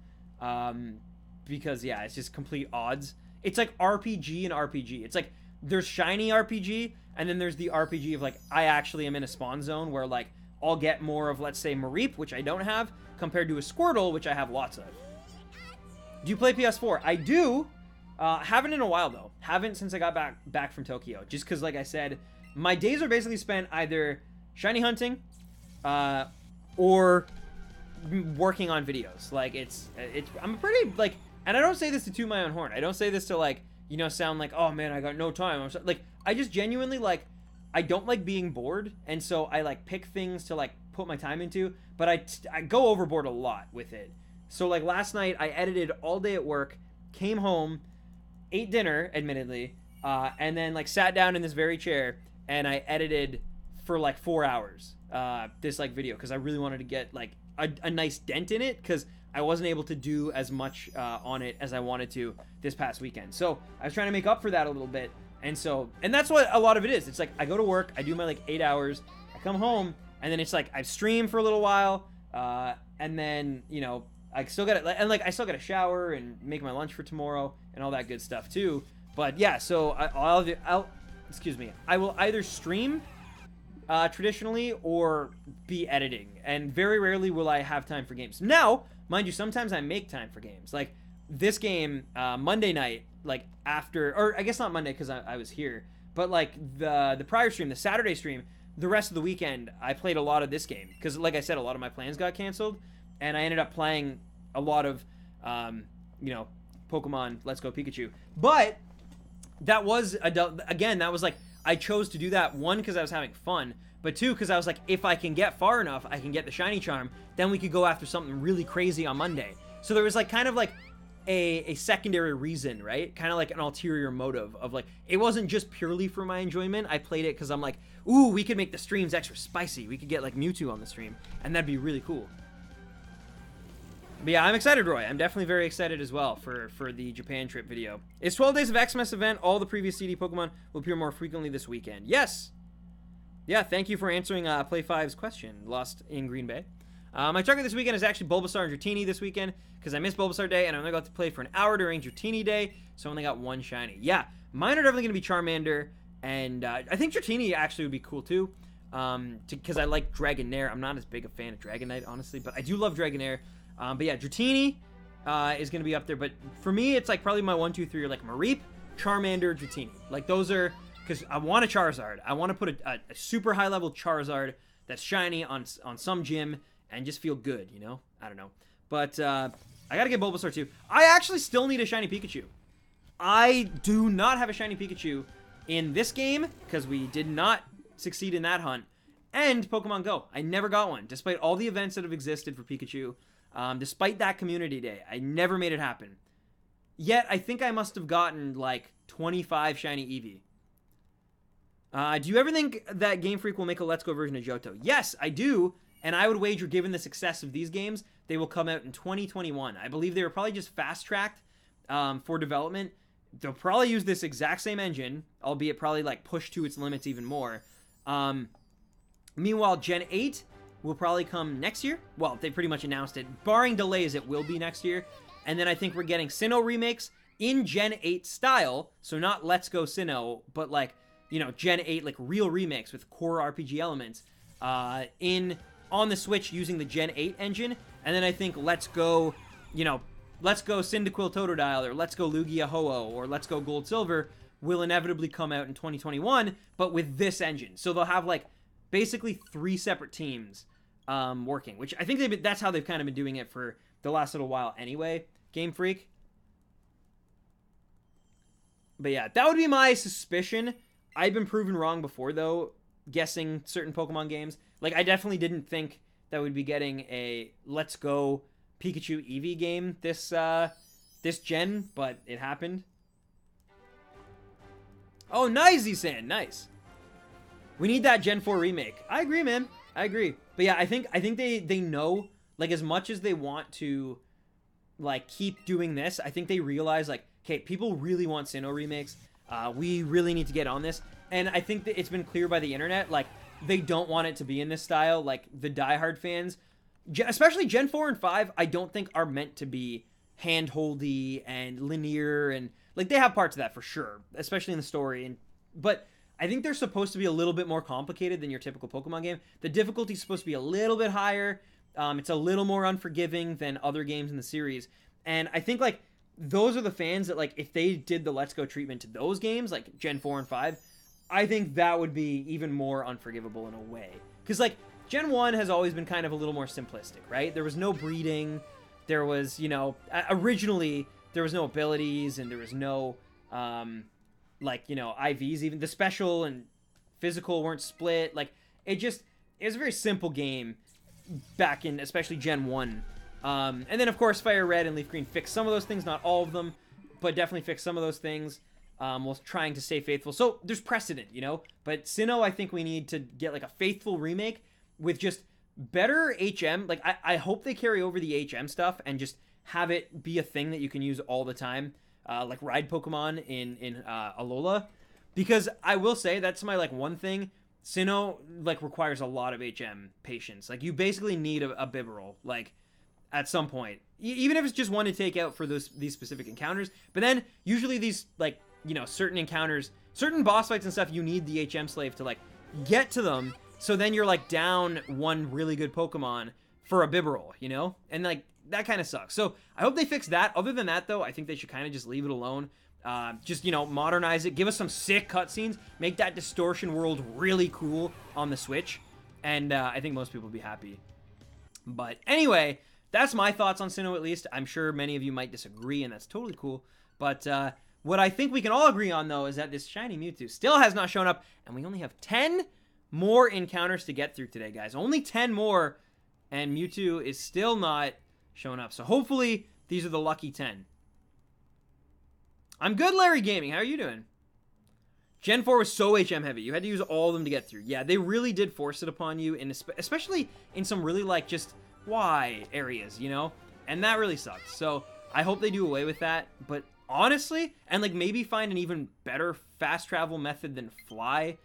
S1: because yeah, it's just complete odds. It's like RPG and RPG. It's like there's shiny RPG, and then there's the RPG of like I actually am in a spawn zone where like I'll get more of, let's say, Mareep, which I don't have, compared to a Squirtle, which I have lots of. Do you play PS4? I do. Haven't in a while, though. Haven't since I got back from Tokyo. Just because, like I said, my days are basically spent either shiny hunting or working on videos. Like, I'm pretty, like, and I don't say this to toot my own horn. I don't say this to, like, you know, sound like, oh, man, I got no time. Like, I just genuinely, like, I don't like being bored, and so I like pick things to like put my time into, but I go overboard a lot with it. So like last night I edited all day at work, came home, ate dinner, admittedly, and then like sat down in this very chair and I edited for like 4 hours this like video, because I really wanted to get like a nice dent in it, because I wasn't able to do as much on it as I wanted to this past weekend. So I was trying to make up for that a little bit. And that's what a lot of it is. It's like I go to work, I do my like 8 hours, I come home, and then it's like I stream for a little while, and then, you know, I still got to, and like I still got to shower and make my lunch for tomorrow and all that good stuff too. But yeah, so I will either stream traditionally or be editing, and very rarely will I have time for games. Now, mind you, sometimes I make time for games. Like this game, Monday night, like after, or I guess not Monday because I was here, but like the prior stream, the Saturday stream, the rest of the weekend I played a lot of this game, because like I said, a lot of my plans got canceled, and I ended up playing a lot of you know, Pokemon Let's Go Pikachu. But that was again, that was like I chose to do that, one, because I was having fun, but two, because I was like, if I can get far enough, I can get the shiny charm, then we could go after something really crazy on Monday. So there was like kind of like a secondary reason, right? Kind of like an ulterior motive of like, it wasn't just purely for my enjoyment. I played it because I'm like, ooh, we could make the streams extra spicy. We could get like Mewtwo on the stream, and that'd be really cool. But yeah, I'm excited, Roy. I'm definitely very excited as well for the Japan trip video. It's 12 days of Xmas event. All the previous CD Pokemon will appear more frequently this weekend. Yes. Yeah, thank you for answering Play 5's question, Lost in Green Bay. My target this weekend is actually Bulbasaur and Dratini this weekend, because I missed Bulbasaur Day, and I only got to play for an hour during Dratini Day, so I only got one shiny. Yeah, mine are definitely going to be Charmander, and I think Dratini actually would be cool too, because I like Dragonair. I'm not as big a fan of Dragonite, honestly, but I do love Dragonair. But yeah, Dratini is going to be up there, but for me, it's like probably my 1, 2, 3 are like Mareep, Charmander, Dratini. Like those are, because I want a Charizard. I want to put a super high level Charizard that's shiny on some gym and just feel good, you know? I don't know. But I gotta get Bulbasaur too. I actually still need a shiny Pikachu. I do not have a shiny Pikachu in this game, because we did not succeed in that hunt. And Pokemon Go. I never got one, despite all the events that have existed for Pikachu. Despite that community day, I never made it happen. Yet, I think I must have gotten like 25 shiny Eevee. Do you ever think that Game Freak will make a Let's Go version of Johto? Yes, I do. And I would wager, given the success of these games, they will come out in 2021. I believe they were probably just fast-tracked for development. They'll probably use this exact same engine, albeit probably like pushed to its limits even more. Meanwhile, Gen 8 will probably come next year. Well, they pretty much announced it. Barring delays, it will be next year. And then I think we're getting Sinnoh remakes in Gen 8 style. So not Let's Go Sinnoh, but like, you know, Gen 8, like real remakes with core RPG elements on the Switch using the Gen 8 engine. And then I think Let's Go, you know, Let's Go Cyndaquil Totodile, or Let's Go Lugia Ho-Oh, or Let's Go Gold Silver will inevitably come out in 2021, but with this engine. So they'll have like basically 3 separate teams working, which I think that's how they've kind of been doing it for the last little while anyway, Game Freak. But yeah, that would be my suspicion. I've been proven wrong before, though, guessing certain Pokemon games. Like, I definitely didn't think that we'd be getting a Let's Go Pikachu Eevee game this gen, but it happened. Oh, nice, Zsan, nice. We need that Gen 4 remake. I agree, man. I agree. But yeah, I think they know, like, as much as they want to, like, keep doing this, I think they realize, like, okay, people really want Sinnoh remakes. We really need to get on this. And I think that it's been clear by the internet, like, they don't want it to be in this style. Like, the diehard fans, especially Gen 4 and 5, I don't think are meant to be hand-holdy and linear. And, like, they have parts of that for sure, especially in the story. But I think they're supposed to be a little bit more complicated than your typical Pokemon game. The difficulty is supposed to be a little bit higher. It's a little more unforgiving than other games in the series. And I think, like, those are the fans that, like, if they did the Let's Go treatment to those games, like Gen 4 and 5, I think that would be even more unforgivable in a way. Because, like, Gen 1 has always been kind of a little more simplistic, right? There was no breeding. There was, you know, originally there was no abilities, and there was no, like, you know, IVs. Even the special and physical weren't split. Like, it was a very simple game back in, especially Gen 1. And then, of course, Fire Red and Leaf Green fixed some of those things, not all of them, but definitely fixed some of those things, while trying to stay faithful. So there's precedent, you know? But Sinnoh, I think we need to get, like, a faithful remake with just better HM. Like, I hope they carry over the HM stuff and just have it be a thing that you can use all the time, like ride Pokemon in Alola. Because I will say, that's my, like, one thing. Sinnoh, like, requires a lot of HM patience. Like, you basically need a Bibarel, like, at some point, even if it's just one to take out for these specific encounters. But then usually these, like, you know, certain encounters, certain boss fights and stuff, you need the HM slave to, like, get to them. So then you're, like, down one really good Pokemon for a Bibarel, you know? And, like, that kind of sucks. So I hope they fix that. Other than that, though, I think they should kind of just leave it alone. Just, you know, modernize it. Give us some sick cutscenes. Make that distortion world really cool on the Switch. And I think most people will be happy. But anyway, that's my thoughts on Sinnoh, at least. I'm sure many of you might disagree, and that's totally cool. But what I think we can all agree on, though, is that this shiny Mewtwo still has not shown up, and we only have 10 more encounters to get through today, guys. Only 10 more, and Mewtwo is still not showing up. So hopefully these are the lucky 10. I'm good, Larry Gaming. How are you doing? Gen 4 was so HM heavy. You had to use all of them to get through. Yeah, they really did force it upon you, and especially in some really, like, just why areas, you know? And that really sucked. So I hope they do away with that. But honestly, and, like, maybe find an even better fast travel method than fly.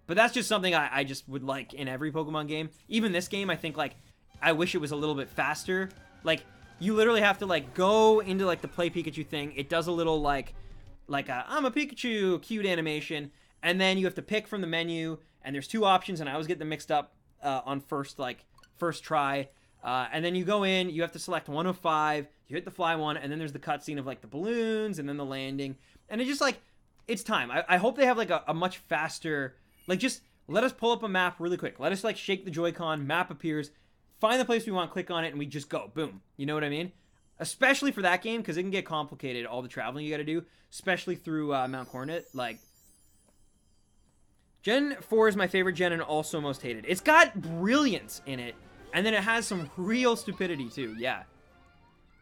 S1: But that's just something I just would like in every Pokemon game. Even this game, I think, like, I wish it was a little bit faster. Like, you literally have to, like, go into, like, the Play Pikachu thing. It does a little, like a I'm a Pikachu cute animation. And then you have to pick from the menu. And there's 2 options, and I always get them mixed up on first try. And then you go in, you have to select 1 of 5, you hit the fly one, and then there's the cutscene of, like, the balloons, and then the landing. And it's just, like, it's time. I hope they have, like, a much faster, like, just let us pull up a map really quick. Let us, like, shake the Joy-Con, map appears, find the place we want, click on it, and we just go. Boom. You know what I mean? Especially for that game, because it can get complicated, all the traveling you gotta do, especially through Mount Coronet. Like, Gen 4 is my favorite gen and also most hated. It's got brilliance in it. And then it has some real stupidity, too. Yeah.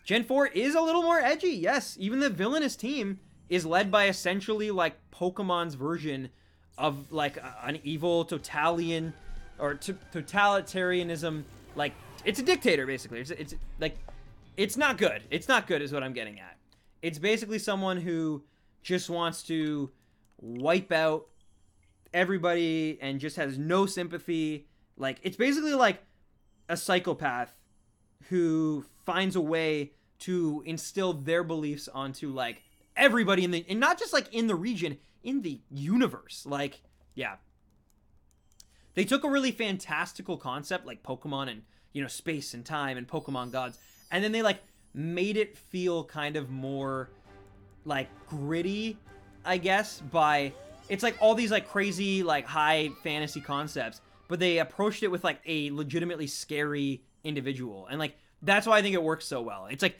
S1: Gen 4 is a little more edgy. Yes. Even the villainous team is led by essentially, like, Pokemon's version of, like, an evil totalitarianism. Like, it's a dictator, basically. It's like, it's not good. It's not good is what I'm getting at. It's basically someone who just wants to wipe out everybody and just has no sympathy. Like, it's basically like a psychopath who finds a way to instill their beliefs onto, like, everybody and not just, like, in the region, in the universe. Like, yeah. They took a really fantastical concept like Pokemon and, you know, space and time and Pokemon gods, and then they, like, made it feel kind of more like gritty, I guess, by it's like all these like crazy like high fantasy concepts, but they approached it with like a legitimately scary individual. And like that's why I think it works so well. It's like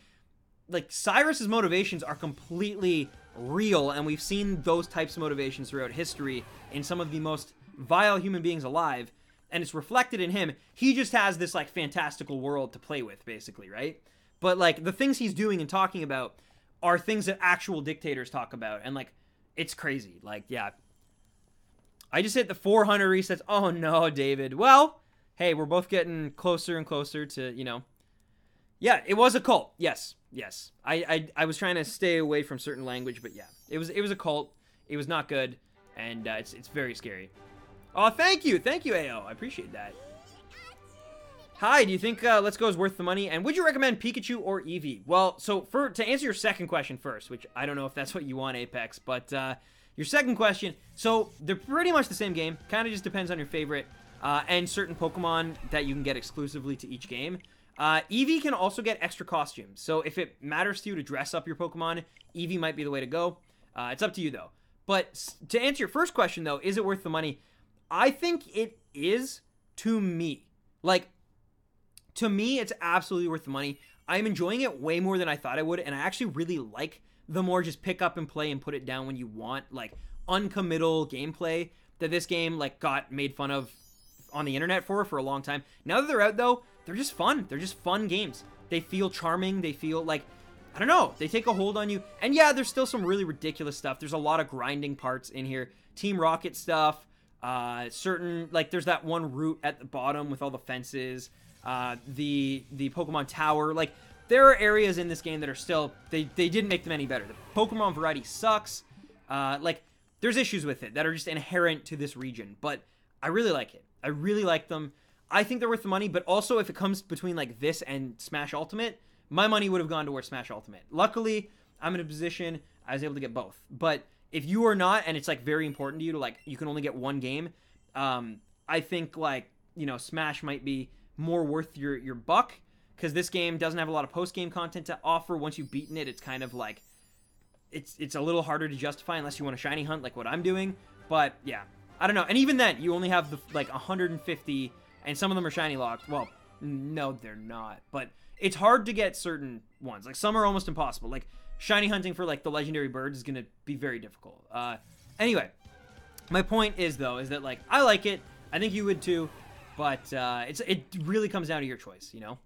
S1: Cyrus's motivations are completely real, and we've seen those types of motivations throughout history in some of the most vile human beings alive, and it's reflected in him. He just has this like fantastical world to play with, basically, right? But like the things he's doing and talking about are things that actual dictators talk about, and like it's crazy. Like, yeah, I just hit the 400 resets. Oh no, David. Well, hey, we're both getting closer and closer to, you know. Yeah, it was a cult. Yes. I was trying to stay away from certain language, but yeah, it was a cult. It was not good, and it's very scary. Oh, thank you, AO. I appreciate that. Hi, do you think Let's Go is worth the money? And would you recommend Pikachu or Eevee? Well, so to answer your second question first, which I don't know if that's what you want, Apex, but your second question, so they're pretty much the same game. Kind of just depends on your favorite and certain Pokemon that you can get exclusively to each game. Eevee can also get extra costumes, so if it matters to you to dress up your Pokemon, Eevee might be the way to go. It's up to you, though. But to answer your first question, though, is it worth the money? I think it is to me. Like, to me, it's absolutely worth the money. I'm enjoying it way more than I thought I would, and I actually really like the more just pick up and play and put it down when you want, like, uncommittal gameplay that this game, like, got made fun of on the internet for a long time. Now that they're out, though, they're just fun. They're just fun games. They feel charming. They feel like, I don't know, they take a hold on you. And yeah, there's still some really ridiculous stuff. There's a lot of grinding parts in here. Team Rocket stuff. Certain, like, there's that one route at the bottom with all the fences. The Pokemon Tower. Like, there are areas in this game that are still, they didn't make them any better. The Pokemon variety sucks. Like, there's issues with it that are just inherent to this region. But I really like it. I really like them. I think they're worth the money, but also if it comes between like this and Smash Ultimate, my money would have gone towards Smash Ultimate. Luckily, I'm in a position I was able to get both. But if you are not, and it's like very important to you to like, you can only get one game, I think like, you know, Smash might be more worth your buck, because this game doesn't have a lot of post-game content to offer. Once you've beaten it, it's kind of like, it's a little harder to justify unless you want to shiny hunt like what I'm doing. But yeah, I don't know. And even then, you only have the like 150, and some of them are shiny locked. Well, no, they're not. But it's hard to get certain ones. Like, some are almost impossible. Like, shiny hunting for, like, the legendary birds is going to be very difficult. Anyway, my point is, though, is that, like, I like it. I think you would, too. But it really comes down to your choice, you know?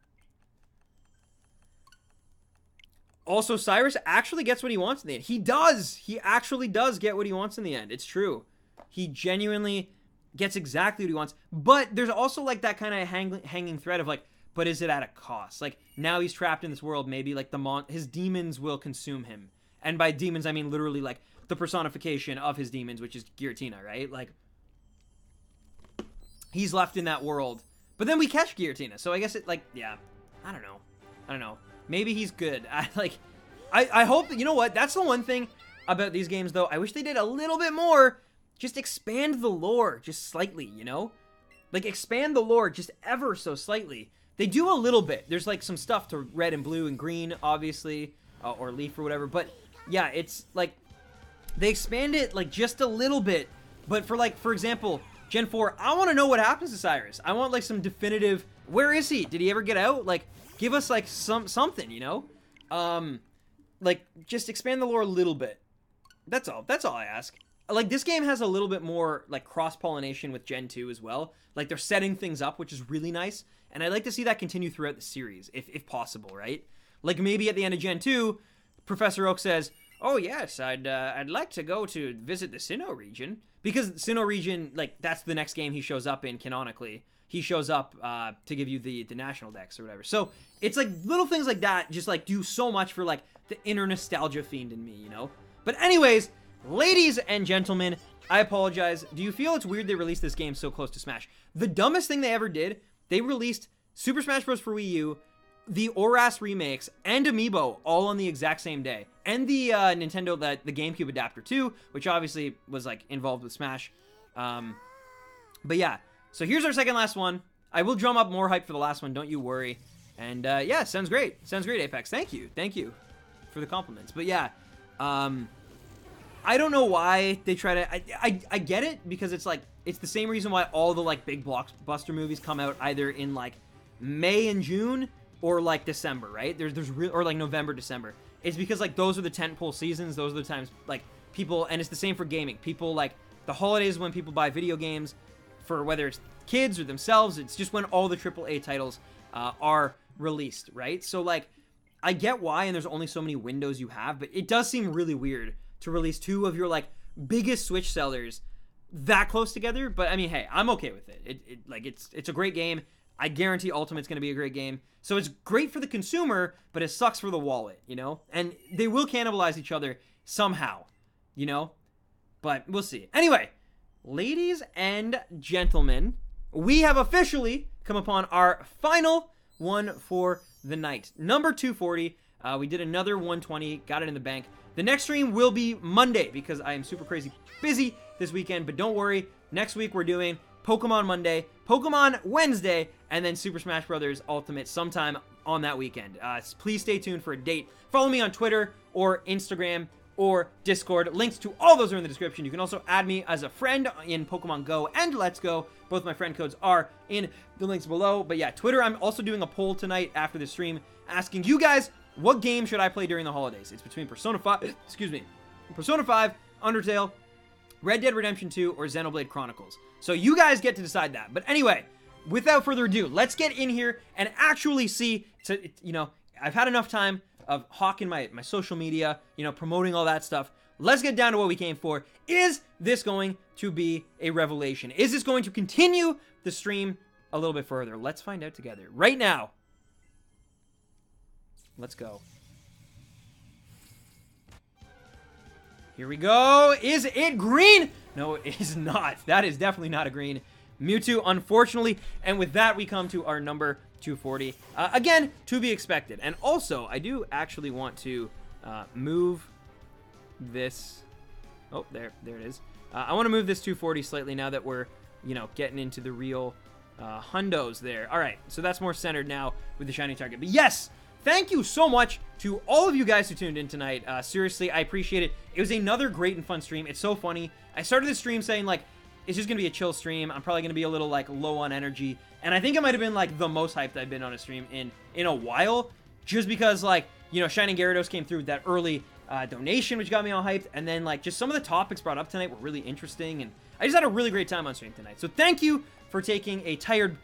S1: Also, Cyrus actually gets what he wants in the end. He does! He actually does get what he wants in the end. It's true. He genuinely gets exactly what he wants. But there's also, like, that kind of hanging thread of, like, but is it at a cost? Like, now he's trapped in this world, maybe, like, his demons will consume him. And by demons, I mean literally, like, the personification of his demons, which is Giratina, right? Like, he's left in that world. But then we catch Giratina, so I guess it, like, yeah. I don't know. Maybe he's good. I hope that, you know what? That's the one thing about these games, though. I wish they did a little bit more. Just expand the lore just slightly, you know? Like, expand the lore just ever so slightly. They do a little bit. There's, like, some stuff to red and blue and green, obviously, or leaf or whatever. But, yeah, it's, like, they expand it, like, just a little bit. But for, like, for example, Gen 4, I want to know what happens to Cyrus. I want, like, some definitive, where is he? Did he ever get out? Like, give us, like, something, you know? Like, just expand the lore a little bit. That's all I ask. Like, this game has a little bit more, like, cross-pollination with Gen 2 as well. Like, they're setting things up, which is really nice. And I'd like to see that continue throughout the series, if possible, right? Like, maybe at the end of Gen 2, Professor Oak says, oh, yes, I'd like to go to visit the Sinnoh region. Because Sinnoh region, like, that's the next game he shows up in, canonically. He shows up to give you the national dex or whatever. So, it's, like, little things like that just, like, do so much for, like, the inner nostalgia fiend in me, you know? But anyways, ladies and gentlemen, I apologize. Do you feel it's weird they released this game so close to Smash? The dumbest thing they ever did, they released Super Smash Bros. For Wii U, the ORAS remakes, and Amiibo all on the exact same day. And the Nintendo, the GameCube adapter too, which obviously was, like, involved with Smash. But yeah, so here's our second last one. I will drum up more hype for the last one, don't you worry. And yeah, sounds great. Sounds great, Apex. Thank you for the compliments. But yeah, I don't know why they try to. I get it, because it's like, it's the same reason why all the like big blockbuster movies come out either in like May and June or like December, right? Or like November, December. It's because like those are the tentpole seasons. Those are the times like people, and it's the same for gaming. People like the holidays when people buy video games for whether it's kids or themselves. It's just when all the AAA titles are released, right? So like, I get why, and there's only so many windows you have, but it does seem really weird to release two of your like biggest Switch sellers that close together. But I mean, hey, I'm okay with it. It's a great game. I guarantee Ultimate's going to be a great game. So it's great for the consumer, but it sucks for the wallet, you know? And they will cannibalize each other somehow, you know? But we'll see. Anyway, ladies and gentlemen, we have officially come upon our final one for the night. Number 240. We did another 120, got it in the bank. The next stream will be Monday because I am super crazy busy this weekend, but don't worry. Next week we're doing Pokemon Monday, Pokemon Wednesday, and then Super Smash Bros. Ultimate sometime on that weekend. Please stay tuned for a date. Follow me on Twitter or Instagram or Discord. Links to all those are in the description. You can also add me as a friend in Pokemon Go and Let's Go. Both my friend codes are in the links below. But yeah, Twitter, I'm also doing a poll tonight after the stream asking you guys, what game should I play during the holidays? It's between Persona 5, Persona 5, Undertale, Red Dead Redemption 2, or Xenoblade Chronicles. So you guys get to decide that. But anyway, without further ado, let's get in here and actually see, you know, I've had enough time of hawking my social media, you know, promoting all that stuff. Let's get down to what we came for. Is this going to be a revelation? Is this going to continue the stream a little bit further? Let's find out together right now. Let's go. Here we go. Is it green? No, it is not. That is definitely not a green Mewtwo, unfortunately. And with that, we come to our number 240. Again, to be expected. And also, I do actually want to move this. Oh, there it is. I want to move this 240 slightly now that we're, you know, getting into the real hundos there. All right, so that's more centered now with the shiny target. But yes, thank you so much to all of you guys who tuned in tonight. Seriously, I appreciate it. It was another great and fun stream. It's so funny. I started this stream saying, like, it's just going to be a chill stream. I'm probably going to be a little, like, low on energy. And I think it might have been, like, the most hyped I've been on a stream in a while. Just because, like, you know, Shining Gyarados came through with that early donation, which got me all hyped. And then, like, just some of the topics brought up tonight were really interesting. And I just had a really great time on stream tonight. So thank you for taking a tired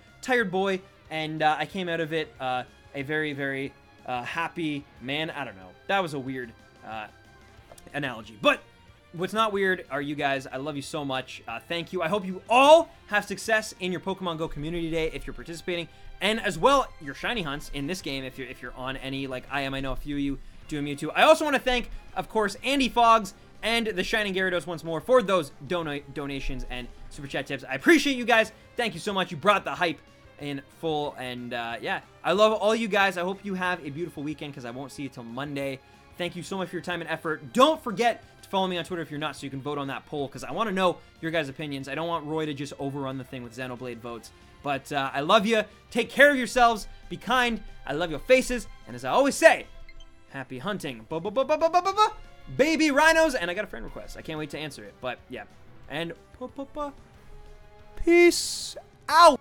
S1: boy. And I came out of it a very, very happy man. I don't know. That was a weird analogy. But what's not weird are you guys. I love you so much. Thank you. I hope you all have success in your Pokemon Go Community Day if you're participating, and as well your shiny hunts in this game if you're on any, like I am. I know a few of you do a Mewtwo. I also want to thank, of course, Andy Foggs and the Shining Gyarados once more for those donations and super chat tips. I appreciate you guys. Thank you so much. You brought the hype in full, and yeah, I love all you guys. I hope you have a beautiful weekend because I won't see you till Monday. Thank you so much for your time and effort. Don't forget to follow me on Twitter if you're not, so you can vote on that poll because I want to know your guys' opinions. I don't want Roy to just overrun the thing with Xenoblade votes. But I love you. Take care of yourselves. Be kind. I love your faces. And as I always say, happy hunting. Baby rhinos. And I got a friend request. I can't wait to answer it. But yeah. And peace out.